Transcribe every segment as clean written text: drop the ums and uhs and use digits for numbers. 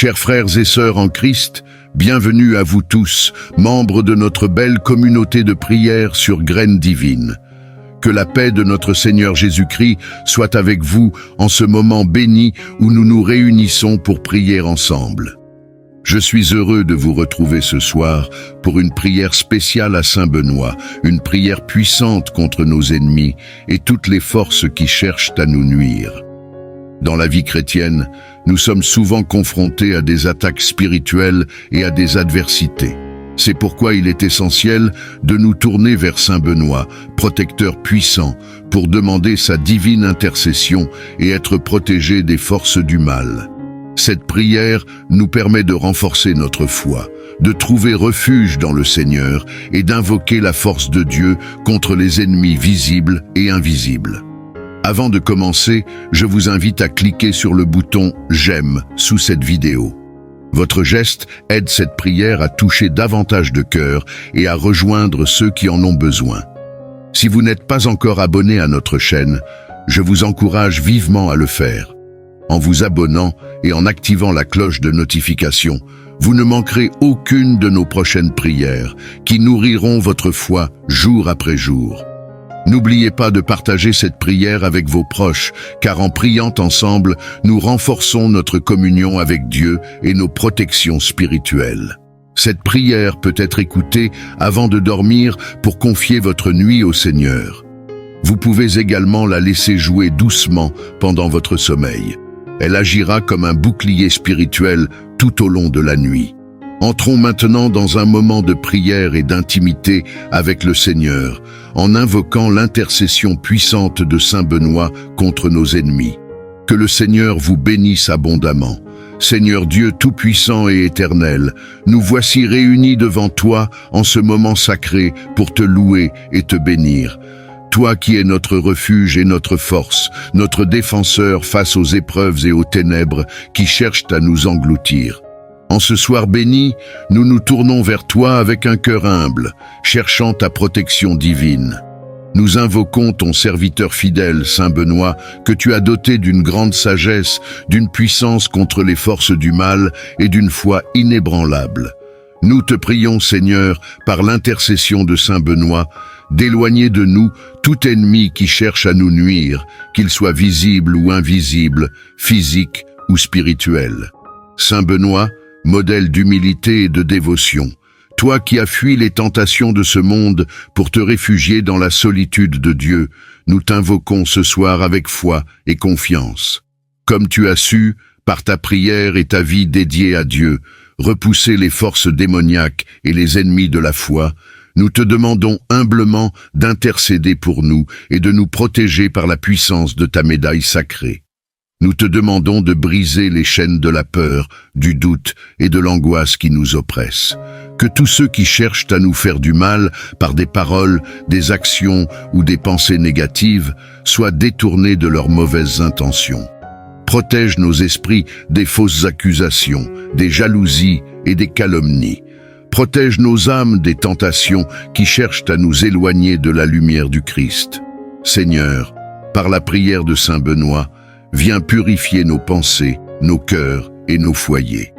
Chers frères et sœurs en Christ, bienvenue à vous tous, membres de notre belle communauté de prière sur Graines Divines. Que la paix de notre Seigneur Jésus-Christ soit avec vous en ce moment béni où nous nous réunissons pour prier ensemble. Je suis heureux de vous retrouver ce soir pour une prière spéciale à Saint Benoît, une prière puissante contre nos ennemis et toutes les forces qui cherchent à nous nuire. Dans la vie chrétienne, nous sommes souvent confrontés à des attaques spirituelles et à des adversités. C'est pourquoi il est essentiel de nous tourner vers Saint Benoît, protecteur puissant, pour demander sa divine intercession et être protégés des forces du mal. Cette prière nous permet de renforcer notre foi, de trouver refuge dans le Seigneur et d'invoquer la force de Dieu contre les ennemis visibles et invisibles. Avant de commencer, je vous invite à cliquer sur le bouton « J'aime » sous cette vidéo. Votre geste aide cette prière à toucher davantage de cœurs et à rejoindre ceux qui en ont besoin. Si vous n'êtes pas encore abonné à notre chaîne, je vous encourage vivement à le faire. En vous abonnant et en activant la cloche de notification, vous ne manquerez aucune de nos prochaines prières qui nourriront votre foi jour après jour. N'oubliez pas de partager cette prière avec vos proches, car en priant ensemble, nous renforçons notre communion avec Dieu et nos protections spirituelles. Cette prière peut être écoutée avant de dormir pour confier votre nuit au Seigneur. Vous pouvez également la laisser jouer doucement pendant votre sommeil. Elle agira comme un bouclier spirituel tout au long de la nuit. Entrons maintenant dans un moment de prière et d'intimité avec le Seigneur, en invoquant l'intercession puissante de Saint Benoît contre nos ennemis. Que le Seigneur vous bénisse abondamment. Seigneur Dieu tout-puissant et éternel, nous voici réunis devant toi en ce moment sacré pour te louer et te bénir. Toi qui es notre refuge et notre force, notre défenseur face aux épreuves et aux ténèbres qui cherchent à nous engloutir. En ce soir béni, nous nous tournons vers toi avec un cœur humble, cherchant ta protection divine. Nous invoquons ton serviteur fidèle, Saint Benoît, que tu as doté d'une grande sagesse, d'une puissance contre les forces du mal et d'une foi inébranlable. Nous te prions, Seigneur, par l'intercession de Saint Benoît, d'éloigner de nous tout ennemi qui cherche à nous nuire, qu'il soit visible ou invisible, physique ou spirituel. Saint Benoît, modèle d'humilité et de dévotion, toi qui as fui les tentations de ce monde pour te réfugier dans la solitude de Dieu, nous t'invoquons ce soir avec foi et confiance. Comme tu as su, par ta prière et ta vie dédiée à Dieu, repousser les forces démoniaques et les ennemis de la foi, nous te demandons humblement d'intercéder pour nous et de nous protéger par la puissance de ta médaille sacrée. Nous te demandons de briser les chaînes de la peur, du doute et de l'angoisse qui nous oppressent. Que tous ceux qui cherchent à nous faire du mal par des paroles, des actions ou des pensées négatives soient détournés de leurs mauvaises intentions. Protège nos esprits des fausses accusations, des jalousies et des calomnies. Protège nos âmes des tentations qui cherchent à nous éloigner de la lumière du Christ. Seigneur, par la prière de Saint Benoît, viens purifier nos pensées, nos cœurs et nos foyers.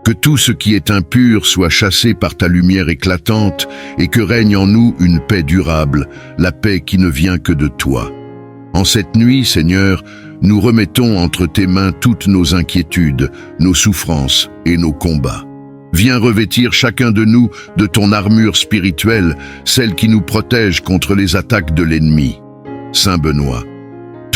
Que tout ce qui est impur soit chassé par ta lumière éclatante et que règne en nous une paix durable, la paix qui ne vient que de toi. En cette nuit, Seigneur, nous remettons entre tes mains toutes nos inquiétudes, nos souffrances et nos combats. Viens revêtir chacun de nous de ton armure spirituelle, celle qui nous protège contre les attaques de l'ennemi. Saint Benoît,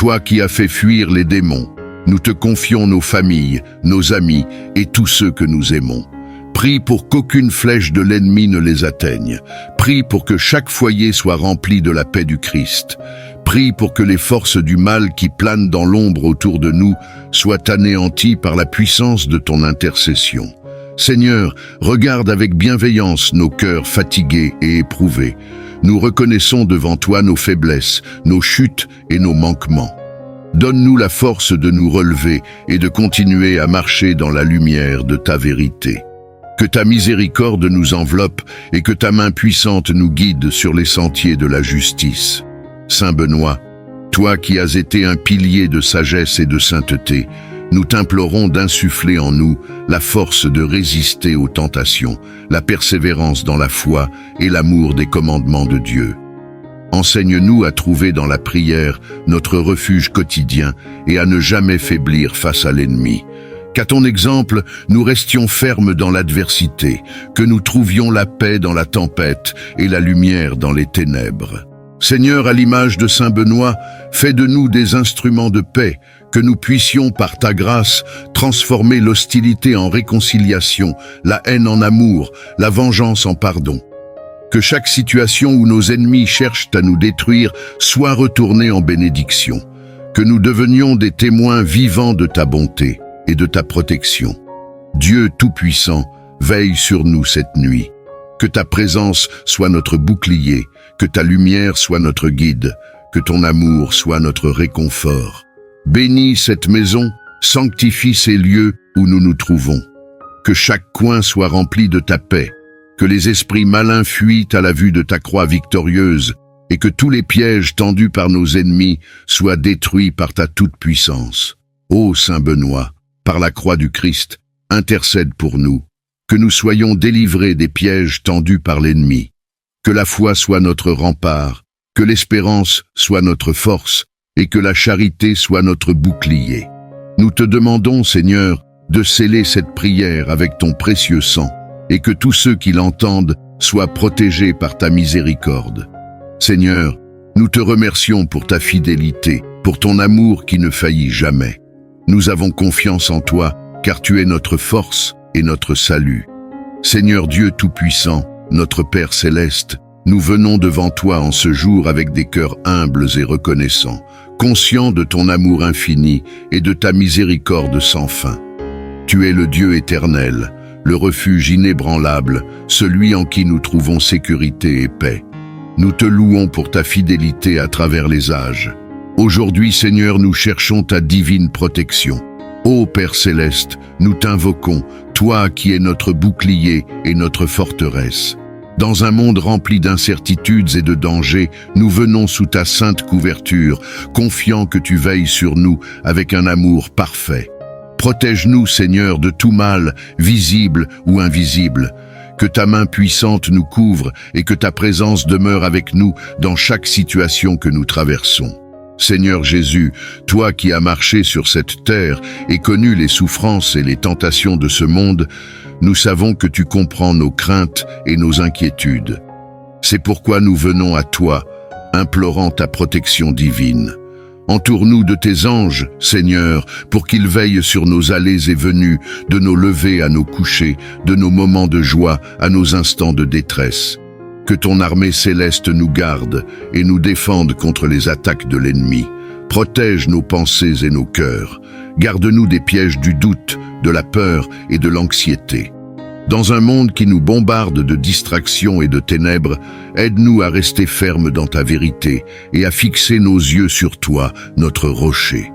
toi qui as fait fuir les démons, nous te confions nos familles, nos amis et tous ceux que nous aimons. Prie pour qu'aucune flèche de l'ennemi ne les atteigne. Prie pour que chaque foyer soit rempli de la paix du Christ. Prie pour que les forces du mal qui planent dans l'ombre autour de nous soient anéanties par la puissance de ton intercession. Seigneur, regarde avec bienveillance nos cœurs fatigués et éprouvés. Nous reconnaissons devant toi nos faiblesses, nos chutes et nos manquements. Donne-nous la force de nous relever et de continuer à marcher dans la lumière de ta vérité. Que ta miséricorde nous enveloppe et que ta main puissante nous guide sur les sentiers de la justice. Saint Benoît, toi qui as été un pilier de sagesse et de sainteté, nous t'implorons d'insuffler en nous la force de résister aux tentations, la persévérance dans la foi et l'amour des commandements de Dieu. Enseigne-nous à trouver dans la prière notre refuge quotidien et à ne jamais faiblir face à l'ennemi. Qu'à ton exemple, nous restions fermes dans l'adversité, que nous trouvions la paix dans la tempête et la lumière dans les ténèbres. Seigneur, à l'image de Saint Benoît, fais de nous des instruments de paix, que nous puissions, par ta grâce, transformer l'hostilité en réconciliation, la haine en amour, la vengeance en pardon. Que chaque situation où nos ennemis cherchent à nous détruire soit retournée en bénédiction. Que nous devenions des témoins vivants de ta bonté et de ta protection. Dieu Tout-Puissant, veille sur nous cette nuit. Que ta présence soit notre bouclier, que ta lumière soit notre guide, que ton amour soit notre réconfort. Bénis cette maison, sanctifie ces lieux où nous nous trouvons. Que chaque coin soit rempli de ta paix, que les esprits malins fuient à la vue de ta croix victorieuse et que tous les pièges tendus par nos ennemis soient détruits par ta toute-puissance. Ô Saint Benoît, par la croix du Christ, intercède pour nous, que nous soyons délivrés des pièges tendus par l'ennemi, que la foi soit notre rempart, que l'espérance soit notre force et que la charité soit notre bouclier. Nous te demandons, Seigneur, de sceller cette prière avec ton précieux sang et que tous ceux qui l'entendent soient protégés par ta miséricorde. Seigneur, nous te remercions pour ta fidélité, pour ton amour qui ne faillit jamais. Nous avons confiance en toi, car tu es notre force et notre salut. Seigneur Dieu Tout-Puissant, notre Père Céleste, nous venons devant toi en ce jour avec des cœurs humbles et reconnaissants, conscients de ton amour infini et de ta miséricorde sans fin. Tu es le Dieu éternel, le refuge inébranlable, celui en qui nous trouvons sécurité et paix. Nous te louons pour ta fidélité à travers les âges. Aujourd'hui, Seigneur, nous cherchons ta divine protection. Ô Père Céleste, nous t'invoquons, toi qui es notre bouclier et notre forteresse. Dans un monde rempli d'incertitudes et de dangers, nous venons sous ta sainte couverture, confiants que tu veilles sur nous avec un amour parfait. Protège-nous, Seigneur, de tout mal, visible ou invisible. Que ta main puissante nous couvre et que ta présence demeure avec nous dans chaque situation que nous traversons. Seigneur Jésus, toi qui as marché sur cette terre et connu les souffrances et les tentations de ce monde, nous savons que tu comprends nos craintes et nos inquiétudes. C'est pourquoi nous venons à toi, implorant ta protection divine. Entoure-nous de tes anges, Seigneur, pour qu'ils veillent sur nos allées et venues, de nos levées à nos couchers, de nos moments de joie à nos instants de détresse. Que ton armée céleste nous garde et nous défende contre les attaques de l'ennemi. Protège nos pensées et nos cœurs. Garde-nous des pièges du doute, de la peur et de l'anxiété. Dans un monde qui nous bombarde de distractions et de ténèbres, aide-nous à rester fermes dans ta vérité et à fixer nos yeux sur toi, notre rocher.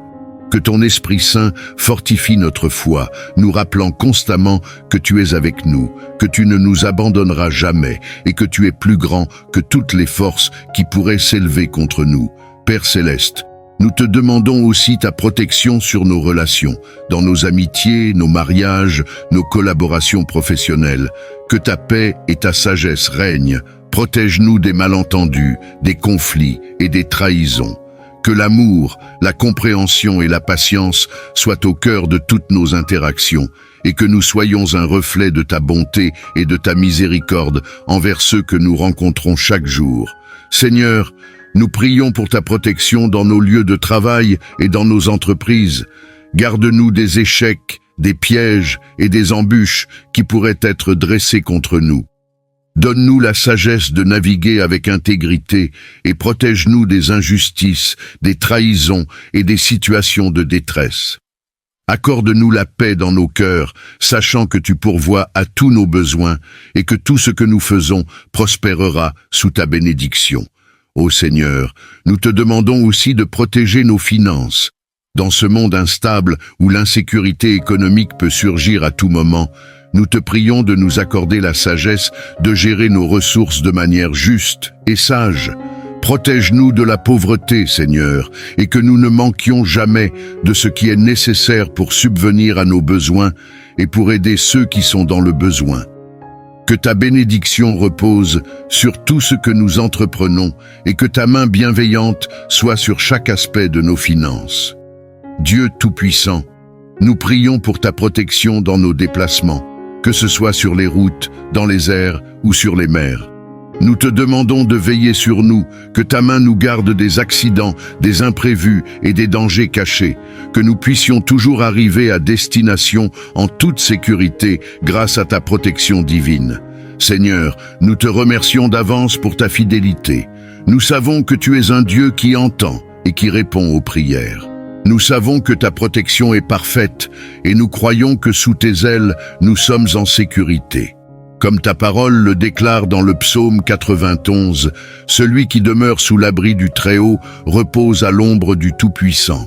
Que ton Esprit Saint fortifie notre foi, nous rappelant constamment que tu es avec nous, que tu ne nous abandonneras jamais et que tu es plus grand que toutes les forces qui pourraient s'élever contre nous. Père Céleste, nous te demandons aussi ta protection sur nos relations, dans nos amitiés, nos mariages, nos collaborations professionnelles. Que ta paix et ta sagesse règnent. Protège-nous des malentendus, des conflits et des trahisons. Que l'amour, la compréhension et la patience soient au cœur de toutes nos interactions et que nous soyons un reflet de ta bonté et de ta miséricorde envers ceux que nous rencontrons chaque jour. Seigneur, nous prions pour ta protection dans nos lieux de travail et dans nos entreprises. Garde-nous des échecs, des pièges et des embûches qui pourraient être dressés contre nous. Donne-nous la sagesse de naviguer avec intégrité et protège-nous des injustices, des trahisons et des situations de détresse. Accorde-nous la paix dans nos cœurs, sachant que tu pourvois à tous nos besoins et que tout ce que nous faisons prospérera sous ta bénédiction. Ô Seigneur, nous te demandons aussi de protéger nos finances. Dans ce monde instable où l'insécurité économique peut surgir à tout moment, nous te prions de nous accorder la sagesse de gérer nos ressources de manière juste et sage. Protège-nous de la pauvreté, Seigneur, et que nous ne manquions jamais de ce qui est nécessaire pour subvenir à nos besoins et pour aider ceux qui sont dans le besoin. Que ta bénédiction repose sur tout ce que nous entreprenons et que ta main bienveillante soit sur chaque aspect de nos finances. Dieu Tout-Puissant, nous prions pour ta protection dans nos déplacements, que ce soit sur les routes, dans les airs ou sur les mers. Nous te demandons de veiller sur nous, que ta main nous garde des accidents, des imprévus et des dangers cachés, que nous puissions toujours arriver à destination en toute sécurité grâce à ta protection divine. Seigneur, nous te remercions d'avance pour ta fidélité. Nous savons que tu es un Dieu qui entend et qui répond aux prières. Nous savons que ta protection est parfaite et nous croyons que sous tes ailes, nous sommes en sécurité. Comme ta parole le déclare dans le psaume 91, « Celui qui demeure sous l'abri du Très-Haut repose à l'ombre du Tout-Puissant ».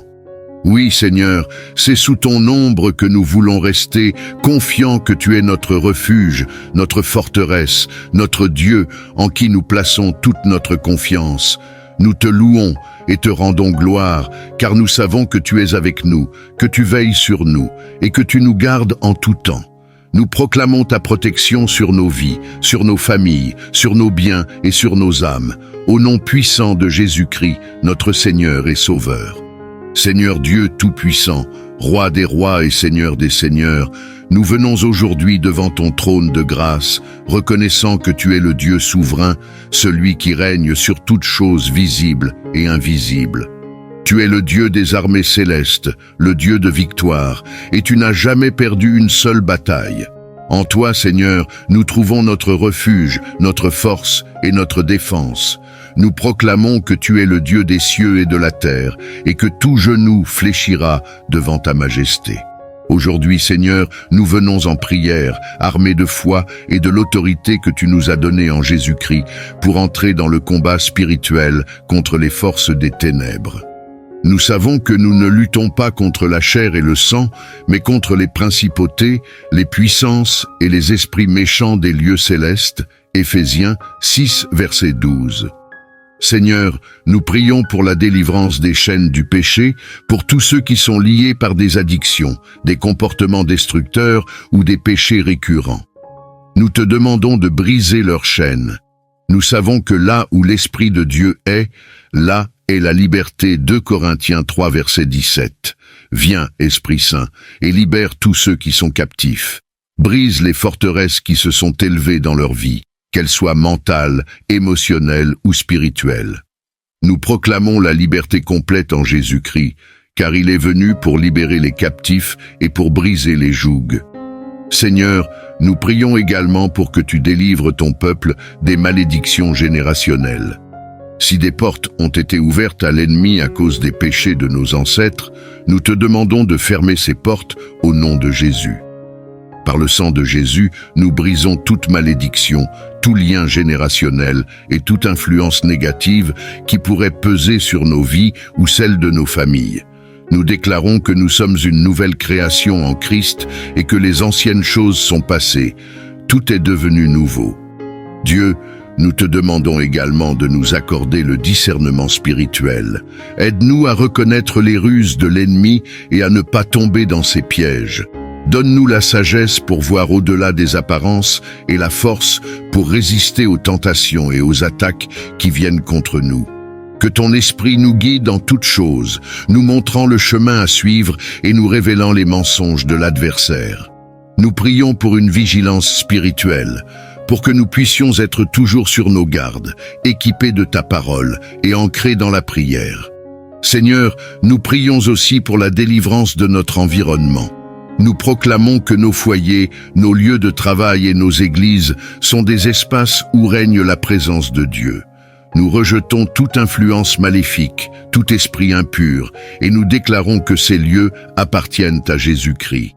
Oui, Seigneur, c'est sous ton ombre que nous voulons rester, confiants que tu es notre refuge, notre forteresse, notre Dieu, en qui nous plaçons toute notre confiance. Nous te louons et te rendons gloire, car nous savons que tu es avec nous, que tu veilles sur nous et que tu nous gardes en tout temps. Nous proclamons ta protection sur nos vies, sur nos familles, sur nos biens et sur nos âmes, au nom puissant de Jésus-Christ, notre Seigneur et Sauveur. Seigneur Dieu Tout-Puissant, Roi des rois et Seigneur des seigneurs, nous venons aujourd'hui devant ton trône de grâce, reconnaissant que tu es le Dieu souverain, celui qui règne sur toutes choses visibles et invisibles. Tu es le Dieu des armées célestes, le Dieu de victoire, et tu n'as jamais perdu une seule bataille. En toi, Seigneur, nous trouvons notre refuge, notre force et notre défense. Nous proclamons que tu es le Dieu des cieux et de la terre, et que tout genou fléchira devant ta majesté. Aujourd'hui, Seigneur, nous venons en prière, armés de foi et de l'autorité que tu nous as donnée en Jésus-Christ, pour entrer dans le combat spirituel contre les forces des ténèbres. Nous savons que nous ne luttons pas contre la chair et le sang, mais contre les principautés, les puissances et les esprits méchants des lieux célestes. Éphésiens 6, verset 12. Seigneur, nous prions pour la délivrance des chaînes du péché, pour tous ceux qui sont liés par des addictions, des comportements destructeurs ou des péchés récurrents. Nous te demandons de briser leurs chaînes. Nous savons que là où l'Esprit de Dieu est, là est la liberté. 2 Corinthiens 3, verset 17. Viens, Esprit Saint, et libère tous ceux qui sont captifs. Brise les forteresses qui se sont élevées dans leur vie, qu'elles soient mentales, émotionnelles ou spirituelles. Nous proclamons la liberté complète en Jésus-Christ, car il est venu pour libérer les captifs et pour briser les jougs. Seigneur, nous prions également pour que tu délivres ton peuple des malédictions générationnelles. Si des portes ont été ouvertes à l'ennemi à cause des péchés de nos ancêtres, nous te demandons de fermer ces portes au nom de Jésus. Par le sang de Jésus, nous brisons toute malédiction, tout lien générationnel et toute influence négative qui pourrait peser sur nos vies ou celles de nos familles. Nous déclarons que nous sommes une nouvelle création en Christ et que les anciennes choses sont passées. Tout est devenu nouveau. Dieu, nous te demandons également de nous accorder le discernement spirituel. Aide-nous à reconnaître les ruses de l'ennemi et à ne pas tomber dans ses pièges. Donne-nous la sagesse pour voir au-delà des apparences et la force pour résister aux tentations et aux attaques qui viennent contre nous. Que ton esprit nous guide en toutes choses, nous montrant le chemin à suivre et nous révélant les mensonges de l'adversaire. Nous prions pour une vigilance spirituelle, pour que nous puissions être toujours sur nos gardes, équipés de ta parole et ancrés dans la prière. Seigneur, nous prions aussi pour la délivrance de notre environnement. Nous proclamons que nos foyers, nos lieux de travail et nos églises sont des espaces où règne la présence de Dieu. Nous rejetons toute influence maléfique, tout esprit impur, et nous déclarons que ces lieux appartiennent à Jésus-Christ.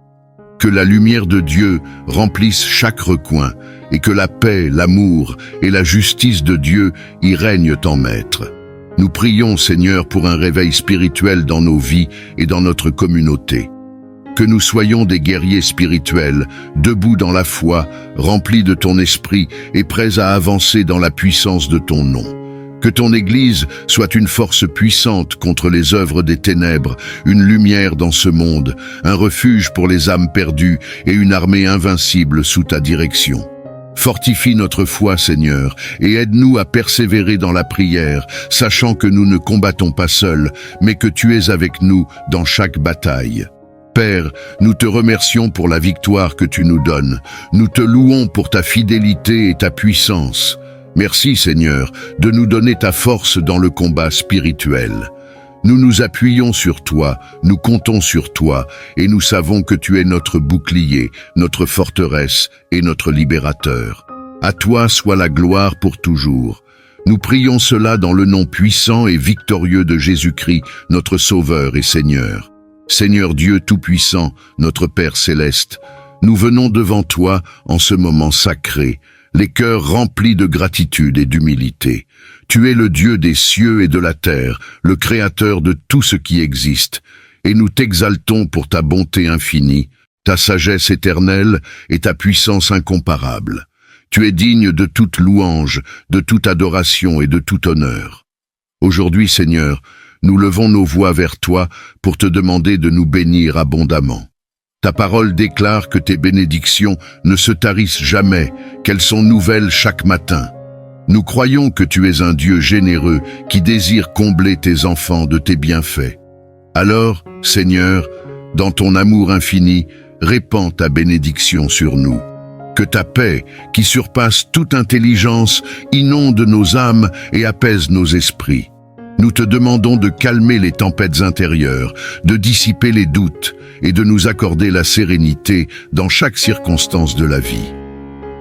Que la lumière de Dieu remplisse chaque recoin, et que la paix, l'amour et la justice de Dieu y règnent en maître. Nous prions, Seigneur, pour un réveil spirituel dans nos vies et dans notre communauté. Que nous soyons des guerriers spirituels, debout dans la foi, remplis de ton esprit et prêts à avancer dans la puissance de ton nom. Que ton Église soit une force puissante contre les œuvres des ténèbres, une lumière dans ce monde, un refuge pour les âmes perdues et une armée invincible sous ta direction. Fortifie notre foi, Seigneur, et aide-nous à persévérer dans la prière, sachant que nous ne combattons pas seuls, mais que tu es avec nous dans chaque bataille. Père, nous te remercions pour la victoire que tu nous donnes. Nous te louons pour ta fidélité et ta puissance. Merci, Seigneur, de nous donner ta force dans le combat spirituel. Nous nous appuyons sur toi, nous comptons sur toi, et nous savons que tu es notre bouclier, notre forteresse et notre libérateur. À toi soit la gloire pour toujours. Nous prions cela dans le nom puissant et victorieux de Jésus-Christ, notre Sauveur et Seigneur. Seigneur Dieu Tout-Puissant, notre Père Céleste, nous venons devant toi en ce moment sacré, les cœurs remplis de gratitude et d'humilité. Tu es le Dieu des cieux et de la terre, le Créateur de tout ce qui existe, et nous t'exaltons pour ta bonté infinie, ta sagesse éternelle et ta puissance incomparable. Tu es digne de toute louange, de toute adoration et de tout honneur. Aujourd'hui, Seigneur, nous levons nos voix vers toi pour te demander de nous bénir abondamment. Ta parole déclare que tes bénédictions ne se tarissent jamais, qu'elles sont nouvelles chaque matin. Nous croyons que tu es un Dieu généreux qui désire combler tes enfants de tes bienfaits. Alors, Seigneur, dans ton amour infini, répands ta bénédiction sur nous. Que ta paix, qui surpasse toute intelligence, inonde nos âmes et apaise nos esprits. Nous te demandons de calmer les tempêtes intérieures, de dissiper les doutes et de nous accorder la sérénité dans chaque circonstance de la vie.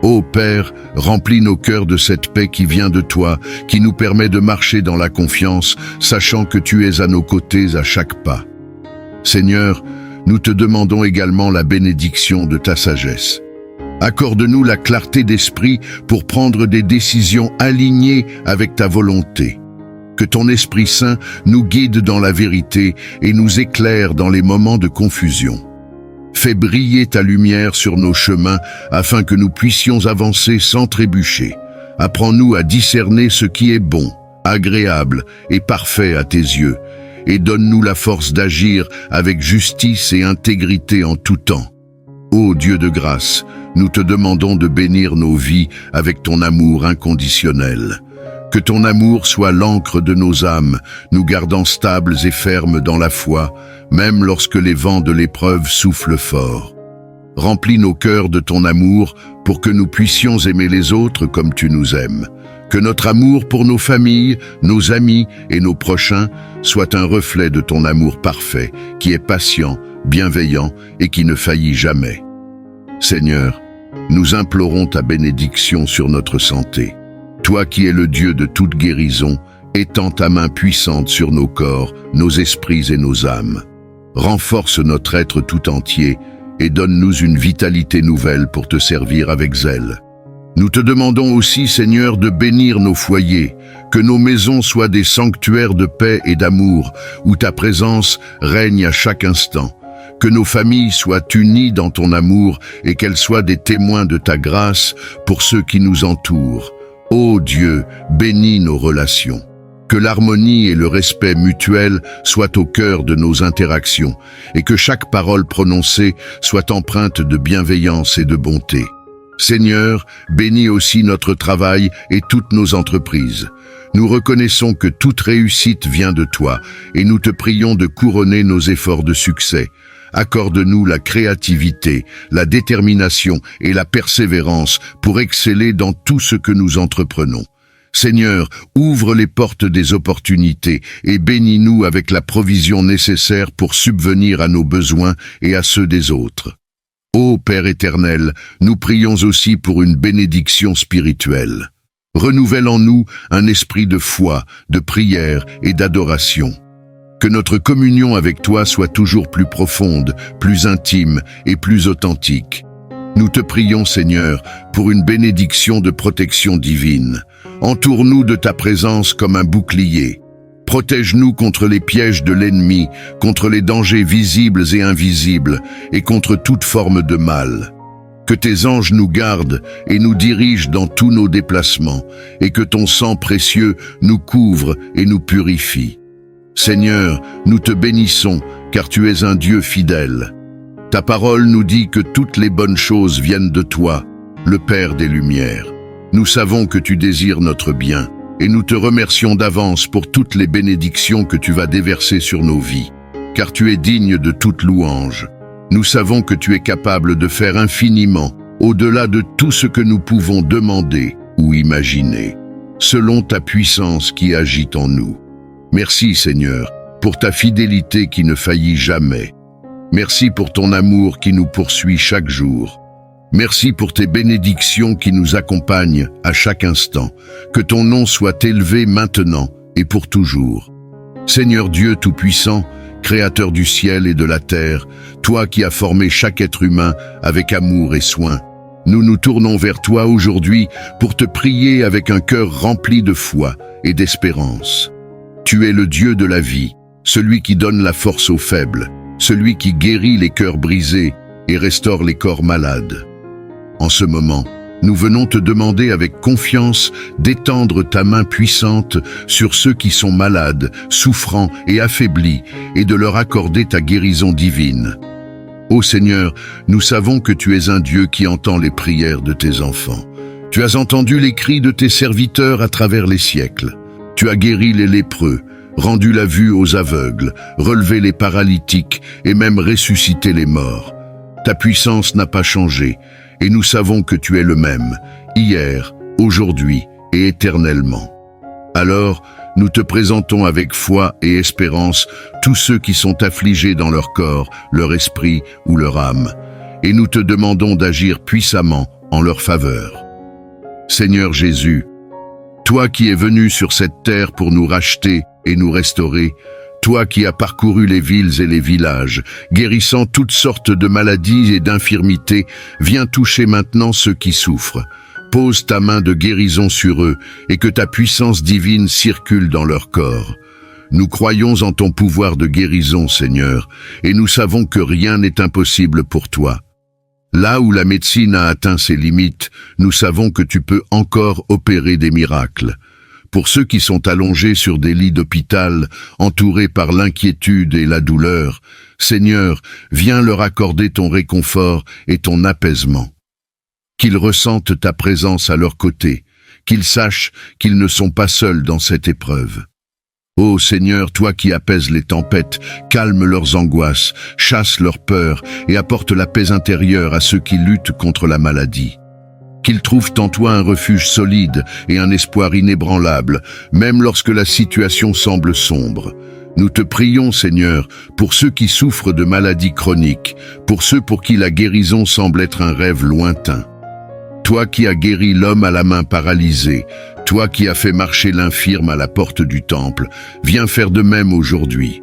Ô Père, remplis nos cœurs de cette paix qui vient de toi, qui nous permet de marcher dans la confiance, sachant que tu es à nos côtés à chaque pas. Seigneur, nous te demandons également la bénédiction de ta sagesse. Accorde-nous la clarté d'esprit pour prendre des décisions alignées avec ta volonté. Que ton Esprit Saint nous guide dans la vérité et nous éclaire dans les moments de confusion. Fais briller ta lumière sur nos chemins afin que nous puissions avancer sans trébucher. Apprends-nous à discerner ce qui est bon, agréable et parfait à tes yeux, et donne-nous la force d'agir avec justice et intégrité en tout temps. Ô Dieu de grâce, nous te demandons de bénir nos vies avec ton amour inconditionnel. Que ton amour soit l'encre de nos âmes, nous gardant stables et fermes dans la foi, même lorsque les vents de l'épreuve soufflent fort. Remplis nos cœurs de ton amour pour que nous puissions aimer les autres comme tu nous aimes. Que notre amour pour nos familles, nos amis et nos prochains soit un reflet de ton amour parfait, qui est patient, bienveillant et qui ne faillit jamais. Seigneur, nous implorons ta bénédiction sur notre santé. Toi qui es le Dieu de toute guérison, étends ta main puissante sur nos corps, nos esprits et nos âmes. Renforce notre être tout entier et donne-nous une vitalité nouvelle pour te servir avec zèle. Nous te demandons aussi, Seigneur, de bénir nos foyers, que nos maisons soient des sanctuaires de paix et d'amour, où ta présence règne à chaque instant. Que nos familles soient unies dans ton amour et qu'elles soient des témoins de ta grâce pour ceux qui nous entourent. Ô Dieu, bénis nos relations. Que l'harmonie et le respect mutuel soient au cœur de nos interactions et que chaque parole prononcée soit empreinte de bienveillance et de bonté. Seigneur, bénis aussi notre travail et toutes nos entreprises. Nous reconnaissons que toute réussite vient de toi et nous te prions de couronner nos efforts de succès. Accorde-nous la créativité, la détermination et la persévérance pour exceller dans tout ce que nous entreprenons. Seigneur, ouvre les portes des opportunités et bénis-nous avec la provision nécessaire pour subvenir à nos besoins et à ceux des autres. Ô Père éternel, nous prions aussi pour une bénédiction spirituelle. Renouvelle en nous un esprit de foi, de prière et d'adoration. Que notre communion avec toi soit toujours plus profonde, plus intime et plus authentique. Nous te prions, Seigneur, pour une bénédiction de protection divine. Entoure-nous de ta présence comme un bouclier. Protège-nous contre les pièges de l'ennemi, contre les dangers visibles et invisibles, et contre toute forme de mal. Que tes anges nous gardent et nous dirigent dans tous nos déplacements, et que ton sang précieux nous couvre et nous purifie. Seigneur, nous te bénissons, car tu es un Dieu fidèle. Ta parole nous dit que toutes les bonnes choses viennent de toi, le Père des Lumières. Nous savons que tu désires notre bien, et nous te remercions d'avance pour toutes les bénédictions que tu vas déverser sur nos vies, car tu es digne de toute louange. Nous savons que tu es capable de faire infiniment, au-delà de tout ce que nous pouvons demander ou imaginer, selon ta puissance qui agit en nous. Merci Seigneur, pour ta fidélité qui ne faillit jamais. Merci pour ton amour qui nous poursuit chaque jour. Merci pour tes bénédictions qui nous accompagnent à chaque instant. Que ton nom soit élevé maintenant et pour toujours. Seigneur Dieu Tout-Puissant, Créateur du ciel et de la terre, toi qui as formé chaque être humain avec amour et soin, nous nous tournons vers toi aujourd'hui pour te prier avec un cœur rempli de foi et d'espérance. Tu es le Dieu de la vie, celui qui donne la force aux faibles, celui qui guérit les cœurs brisés et restaure les corps malades. En ce moment, nous venons te demander avec confiance d'étendre ta main puissante sur ceux qui sont malades, souffrants et affaiblis, et de leur accorder ta guérison divine. Ô Seigneur, nous savons que tu es un Dieu qui entend les prières de tes enfants. Tu as entendu les cris de tes serviteurs à travers les siècles. Tu as guéri les lépreux, rendu la vue aux aveugles, relevé les paralytiques et même ressuscité les morts. Ta puissance n'a pas changé, et nous savons que tu es le même, hier, aujourd'hui et éternellement. Alors, nous te présentons avec foi et espérance tous ceux qui sont affligés dans leur corps, leur esprit ou leur âme, et nous te demandons d'agir puissamment en leur faveur. Seigneur Jésus, toi qui es venu sur cette terre pour nous racheter et nous restaurer, toi qui as parcouru les villes et les villages, guérissant toutes sortes de maladies et d'infirmités, viens toucher maintenant ceux qui souffrent. Pose ta main de guérison sur eux et que ta puissance divine circule dans leur corps. Nous croyons en ton pouvoir de guérison, Seigneur, et nous savons que rien n'est impossible pour toi. Là où la médecine a atteint ses limites, nous savons que tu peux encore opérer des miracles. Pour ceux qui sont allongés sur des lits d'hôpital, entourés par l'inquiétude et la douleur, Seigneur, viens leur accorder ton réconfort et ton apaisement. Qu'ils ressentent ta présence à leur côté, qu'ils sachent qu'ils ne sont pas seuls dans cette épreuve. Ô Seigneur, toi qui apaises les tempêtes, calme leurs angoisses, chasse leurs peurs et apporte la paix intérieure à ceux qui luttent contre la maladie. Qu'ils trouvent en toi un refuge solide et un espoir inébranlable, même lorsque la situation semble sombre. Nous te prions, Seigneur, pour ceux qui souffrent de maladies chroniques, pour ceux pour qui la guérison semble être un rêve lointain. Toi qui as guéri l'homme à la main paralysée, toi qui as fait marcher l'infirme à la porte du temple, viens faire de même aujourd'hui.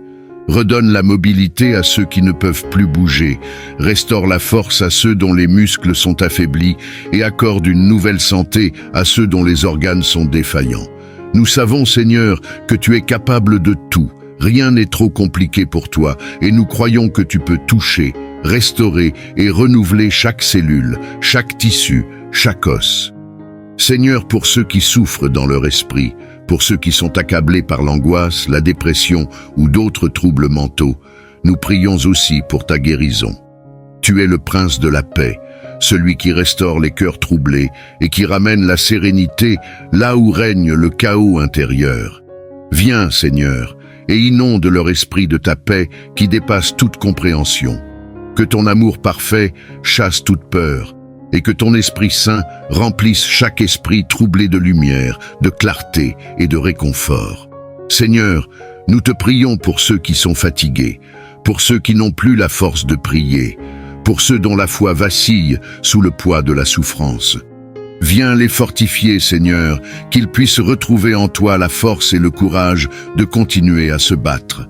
Redonne la mobilité à ceux qui ne peuvent plus bouger, restaure la force à ceux dont les muscles sont affaiblis et accorde une nouvelle santé à ceux dont les organes sont défaillants. Nous savons, Seigneur, que tu es capable de tout. Rien n'est trop compliqué pour toi et nous croyons que tu peux toucher, restaurer et renouveler chaque cellule, chaque tissu, chaque os. Seigneur, pour ceux qui souffrent dans leur esprit, pour ceux qui sont accablés par l'angoisse, la dépression ou d'autres troubles mentaux, nous prions aussi pour ta guérison. Tu es le prince de la paix, celui qui restaure les cœurs troublés et qui ramène la sérénité là où règne le chaos intérieur. Viens, Seigneur, et inonde leur esprit de ta paix qui dépasse toute compréhension. Que ton amour parfait chasse toute peur, et que ton Esprit Saint remplisse chaque esprit troublé de lumière, de clarté et de réconfort. Seigneur, nous te prions pour ceux qui sont fatigués, pour ceux qui n'ont plus la force de prier, pour ceux dont la foi vacille sous le poids de la souffrance. Viens les fortifier, Seigneur, qu'ils puissent retrouver en toi la force et le courage de continuer à se battre.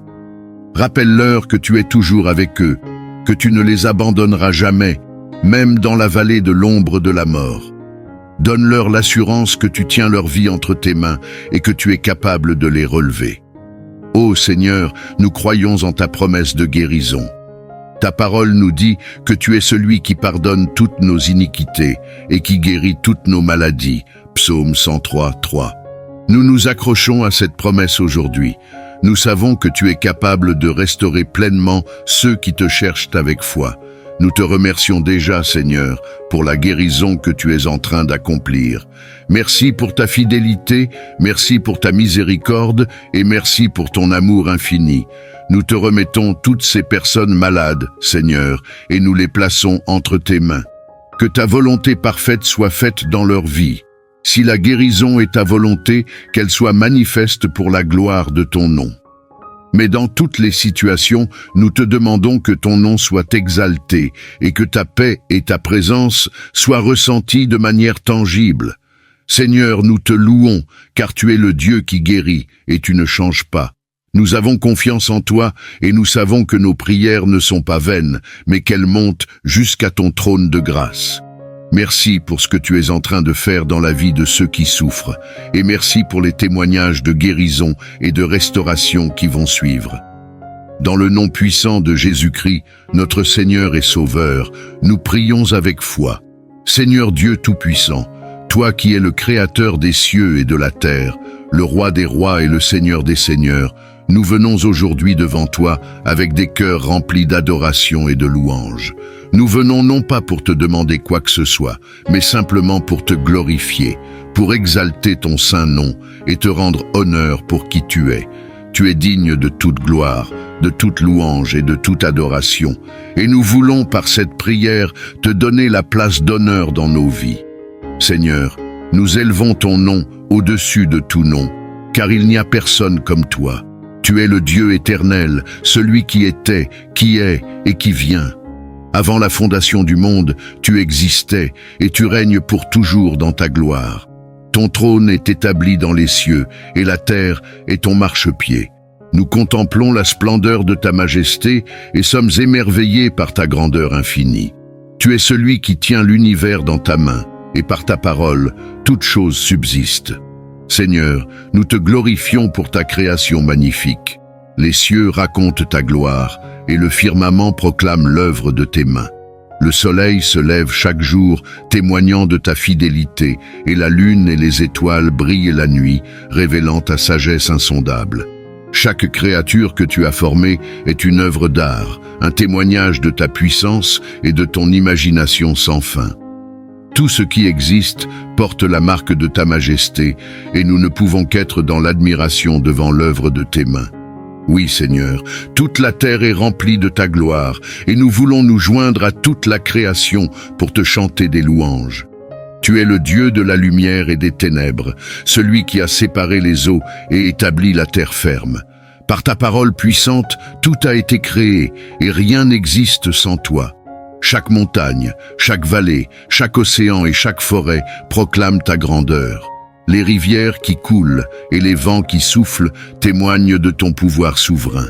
Rappelle-leur que tu es toujours avec eux, que tu ne les abandonneras jamais, même dans la vallée de l'ombre de la mort. Donne-leur l'assurance que tu tiens leur vie entre tes mains et que tu es capable de les relever. Ô Seigneur, nous croyons en ta promesse de guérison. Ta parole nous dit que tu es celui qui pardonne toutes nos iniquités et qui guérit toutes nos maladies. Psaume 103, 3. Nous nous accrochons à cette promesse aujourd'hui. Nous savons que tu es capable de restaurer pleinement ceux qui te cherchent avec foi. Nous te remercions déjà, Seigneur, pour la guérison que tu es en train d'accomplir. Merci pour ta fidélité, merci pour ta miséricorde et merci pour ton amour infini. Nous te remettons toutes ces personnes malades, Seigneur, et nous les plaçons entre tes mains. Que ta volonté parfaite soit faite dans leur vie. Si la guérison est ta volonté, qu'elle soit manifeste pour la gloire de ton nom. Mais dans toutes les situations, nous te demandons que ton nom soit exalté et que ta paix et ta présence soient ressenties de manière tangible. Seigneur, nous te louons, car tu es le Dieu qui guérit et tu ne changes pas. Nous avons confiance en toi et nous savons que nos prières ne sont pas vaines, mais qu'elles montent jusqu'à ton trône de grâce. Merci pour ce que tu es en train de faire dans la vie de ceux qui souffrent, et merci pour les témoignages de guérison et de restauration qui vont suivre. Dans le nom puissant de Jésus-Christ, notre Seigneur et Sauveur, nous prions avec foi. Seigneur Dieu Tout-Puissant, toi qui es le Créateur des cieux et de la terre, le Roi des rois et le Seigneur des seigneurs, nous venons aujourd'hui devant toi avec des cœurs remplis d'adoration et de louange. Nous venons non pas pour te demander quoi que ce soit, mais simplement pour te glorifier, pour exalter ton saint nom et te rendre honneur pour qui tu es. Tu es digne de toute gloire, de toute louange et de toute adoration. Et nous voulons par cette prière te donner la place d'honneur dans nos vies. Seigneur, nous élevons ton nom au-dessus de tout nom, car il n'y a personne comme toi. Tu es le Dieu éternel, celui qui était, qui est et qui vient. Avant la fondation du monde, tu existais et tu règnes pour toujours dans ta gloire. Ton trône est établi dans les cieux et la terre est ton marchepied. Nous contemplons la splendeur de ta majesté et sommes émerveillés par ta grandeur infinie. Tu es celui qui tient l'univers dans ta main et par ta parole, toute chose subsiste. Seigneur, nous te glorifions pour ta création magnifique. Les cieux racontent ta gloire et le firmament proclame l'œuvre de tes mains. Le soleil se lève chaque jour, témoignant de ta fidélité, et la lune et les étoiles brillent la nuit, révélant ta sagesse insondable. Chaque créature que tu as formée est une œuvre d'art, un témoignage de ta puissance et de ton imagination sans fin. Tout ce qui existe porte la marque de ta majesté, et nous ne pouvons qu'être dans l'admiration devant l'œuvre de tes mains. Oui, Seigneur, toute la terre est remplie de ta gloire, et nous voulons nous joindre à toute la création pour te chanter des louanges. Tu es le Dieu de la lumière et des ténèbres, celui qui a séparé les eaux et établi la terre ferme. Par ta parole puissante, tout a été créé, et rien n'existe sans toi. Chaque montagne, chaque vallée, chaque océan et chaque forêt proclament ta grandeur. Les rivières qui coulent et les vents qui soufflent témoignent de ton pouvoir souverain.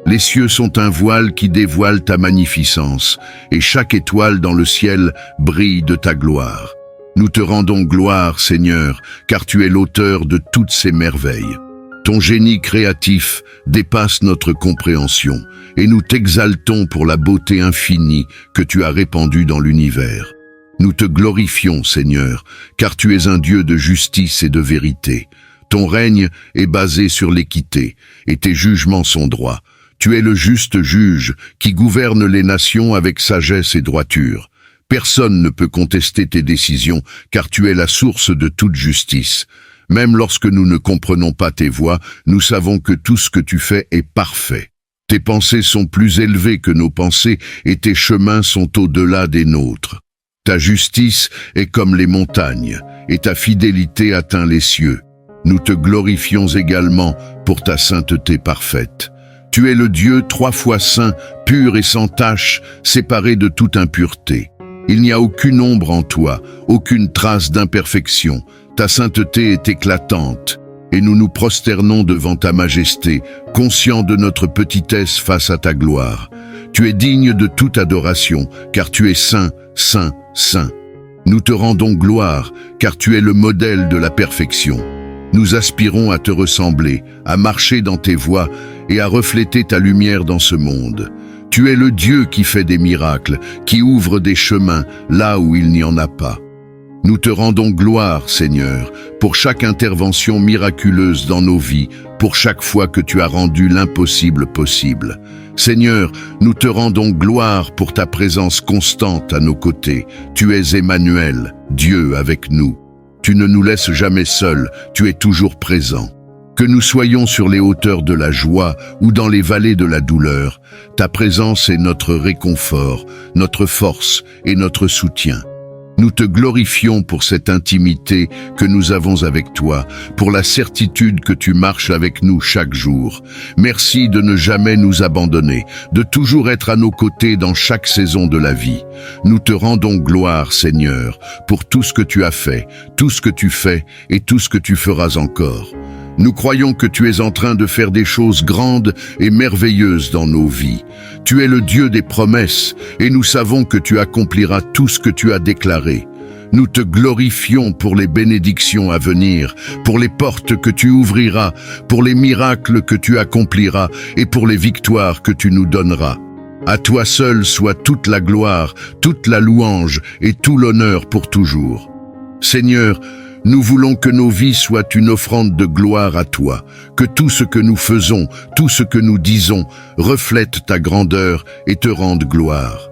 Les cieux sont un voile qui dévoile ta magnificence, et chaque étoile dans le ciel brille de ta gloire. Nous te rendons gloire, Seigneur, car tu es l'auteur de toutes ces merveilles. Ton génie créatif dépasse notre compréhension, et nous t'exaltons pour la beauté infinie que tu as répandue dans l'univers. Nous te glorifions, Seigneur, car tu es un Dieu de justice et de vérité. Ton règne est basé sur l'équité, et tes jugements sont droits. Tu es le juste juge qui gouverne les nations avec sagesse et droiture. Personne ne peut contester tes décisions, car tu es la source de toute justice. Même lorsque nous ne comprenons pas tes voies, nous savons que tout ce que tu fais est parfait. Tes pensées sont plus élevées que nos pensées, et tes chemins sont au-delà des nôtres. Ta justice est comme les montagnes, et ta fidélité atteint les cieux. Nous te glorifions également pour ta sainteté parfaite. Tu es le Dieu 3 fois saint, pur et sans tache, séparé de toute impureté. Il n'y a aucune ombre en toi, aucune trace d'imperfection. Ta sainteté est éclatante, et nous nous prosternons devant ta majesté, conscients de notre petitesse face à ta gloire. Tu es digne de toute adoration, car tu es saint, saint, saint. Nous te rendons gloire, car tu es le modèle de la perfection. Nous aspirons à te ressembler, à marcher dans tes voies et à refléter ta lumière dans ce monde. Tu es le Dieu qui fait des miracles, qui ouvre des chemins là où il n'y en a pas. Nous te rendons gloire, Seigneur, pour chaque intervention miraculeuse dans nos vies, pour chaque fois que tu as rendu l'impossible possible. Seigneur, nous te rendons gloire pour ta présence constante à nos côtés. Tu es Emmanuel, Dieu avec nous. Tu ne nous laisses jamais seuls, tu es toujours présent. Que nous soyons sur les hauteurs de la joie ou dans les vallées de la douleur, ta présence est notre réconfort, notre force et notre soutien. Nous te glorifions pour cette intimité que nous avons avec toi, pour la certitude que tu marches avec nous chaque jour. Merci de ne jamais nous abandonner, de toujours être à nos côtés dans chaque saison de la vie. Nous te rendons gloire, Seigneur, pour tout ce que tu as fait, tout ce que tu fais et tout ce que tu feras encore. Nous croyons que tu es en train de faire des choses grandes et merveilleuses dans nos vies. Tu es le Dieu des promesses et nous savons que tu accompliras tout ce que tu as déclaré. Nous te glorifions pour les bénédictions à venir, pour les portes que tu ouvriras, pour les miracles que tu accompliras et pour les victoires que tu nous donneras. À toi seul soit toute la gloire, toute la louange et tout l'honneur pour toujours. Seigneur, nous voulons que nos vies soient une offrande de gloire à toi, que tout ce que nous faisons, tout ce que nous disons, reflète ta grandeur et te rende gloire.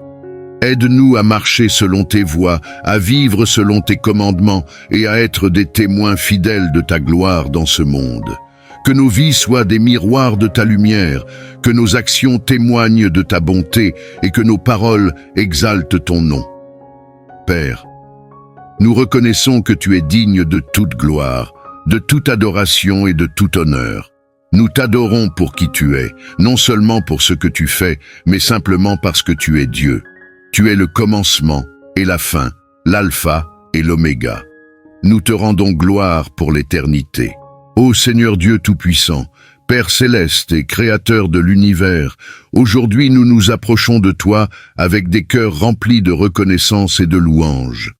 Aide-nous à marcher selon tes voies, à vivre selon tes commandements et à être des témoins fidèles de ta gloire dans ce monde. Que nos vies soient des miroirs de ta lumière, que nos actions témoignent de ta bonté et que nos paroles exaltent ton nom. Père, nous reconnaissons que tu es digne de toute gloire, de toute adoration et de tout honneur. Nous t'adorons pour qui tu es, non seulement pour ce que tu fais, mais simplement parce que tu es Dieu. Tu es le commencement et la fin, l'alpha et l'oméga. Nous te rendons gloire pour l'éternité. Ô Seigneur Dieu Tout-Puissant, Père céleste et Créateur de l'univers, aujourd'hui nous nous approchons de toi avec des cœurs remplis de reconnaissance et de louange.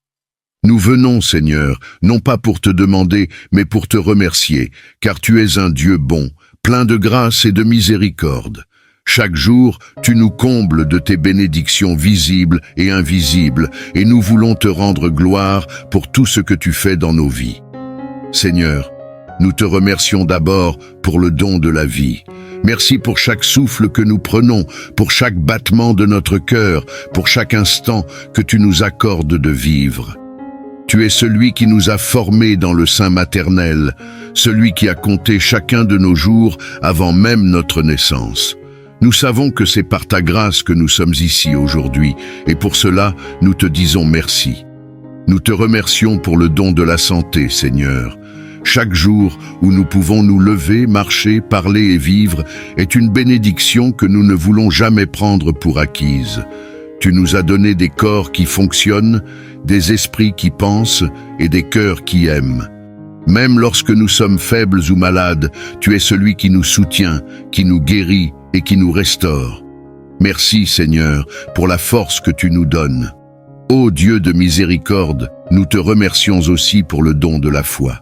Nous venons, Seigneur, non pas pour te demander, mais pour te remercier, car tu es un Dieu bon, plein de grâce et de miséricorde. Chaque jour, tu nous combles de tes bénédictions visibles et invisibles, et nous voulons te rendre gloire pour tout ce que tu fais dans nos vies. Seigneur, nous te remercions d'abord pour le don de la vie. Merci pour chaque souffle que nous prenons, pour chaque battement de notre cœur, pour chaque instant que tu nous accordes de vivre. Tu es celui qui nous a formés dans le sein maternel, celui qui a compté chacun de nos jours avant même notre naissance. Nous savons que c'est par ta grâce que nous sommes ici aujourd'hui, et pour cela, nous te disons merci. Nous te remercions pour le don de la santé, Seigneur. Chaque jour où nous pouvons nous lever, marcher, parler et vivre est une bénédiction que nous ne voulons jamais prendre pour acquise. Tu nous as donné des corps qui fonctionnent, des esprits qui pensent et des cœurs qui aiment. Même lorsque nous sommes faibles ou malades, tu es celui qui nous soutient, qui nous guérit et qui nous restaure. Merci, Seigneur, pour la force que tu nous donnes. Ô Dieu de miséricorde, nous te remercions aussi pour le don de la foi.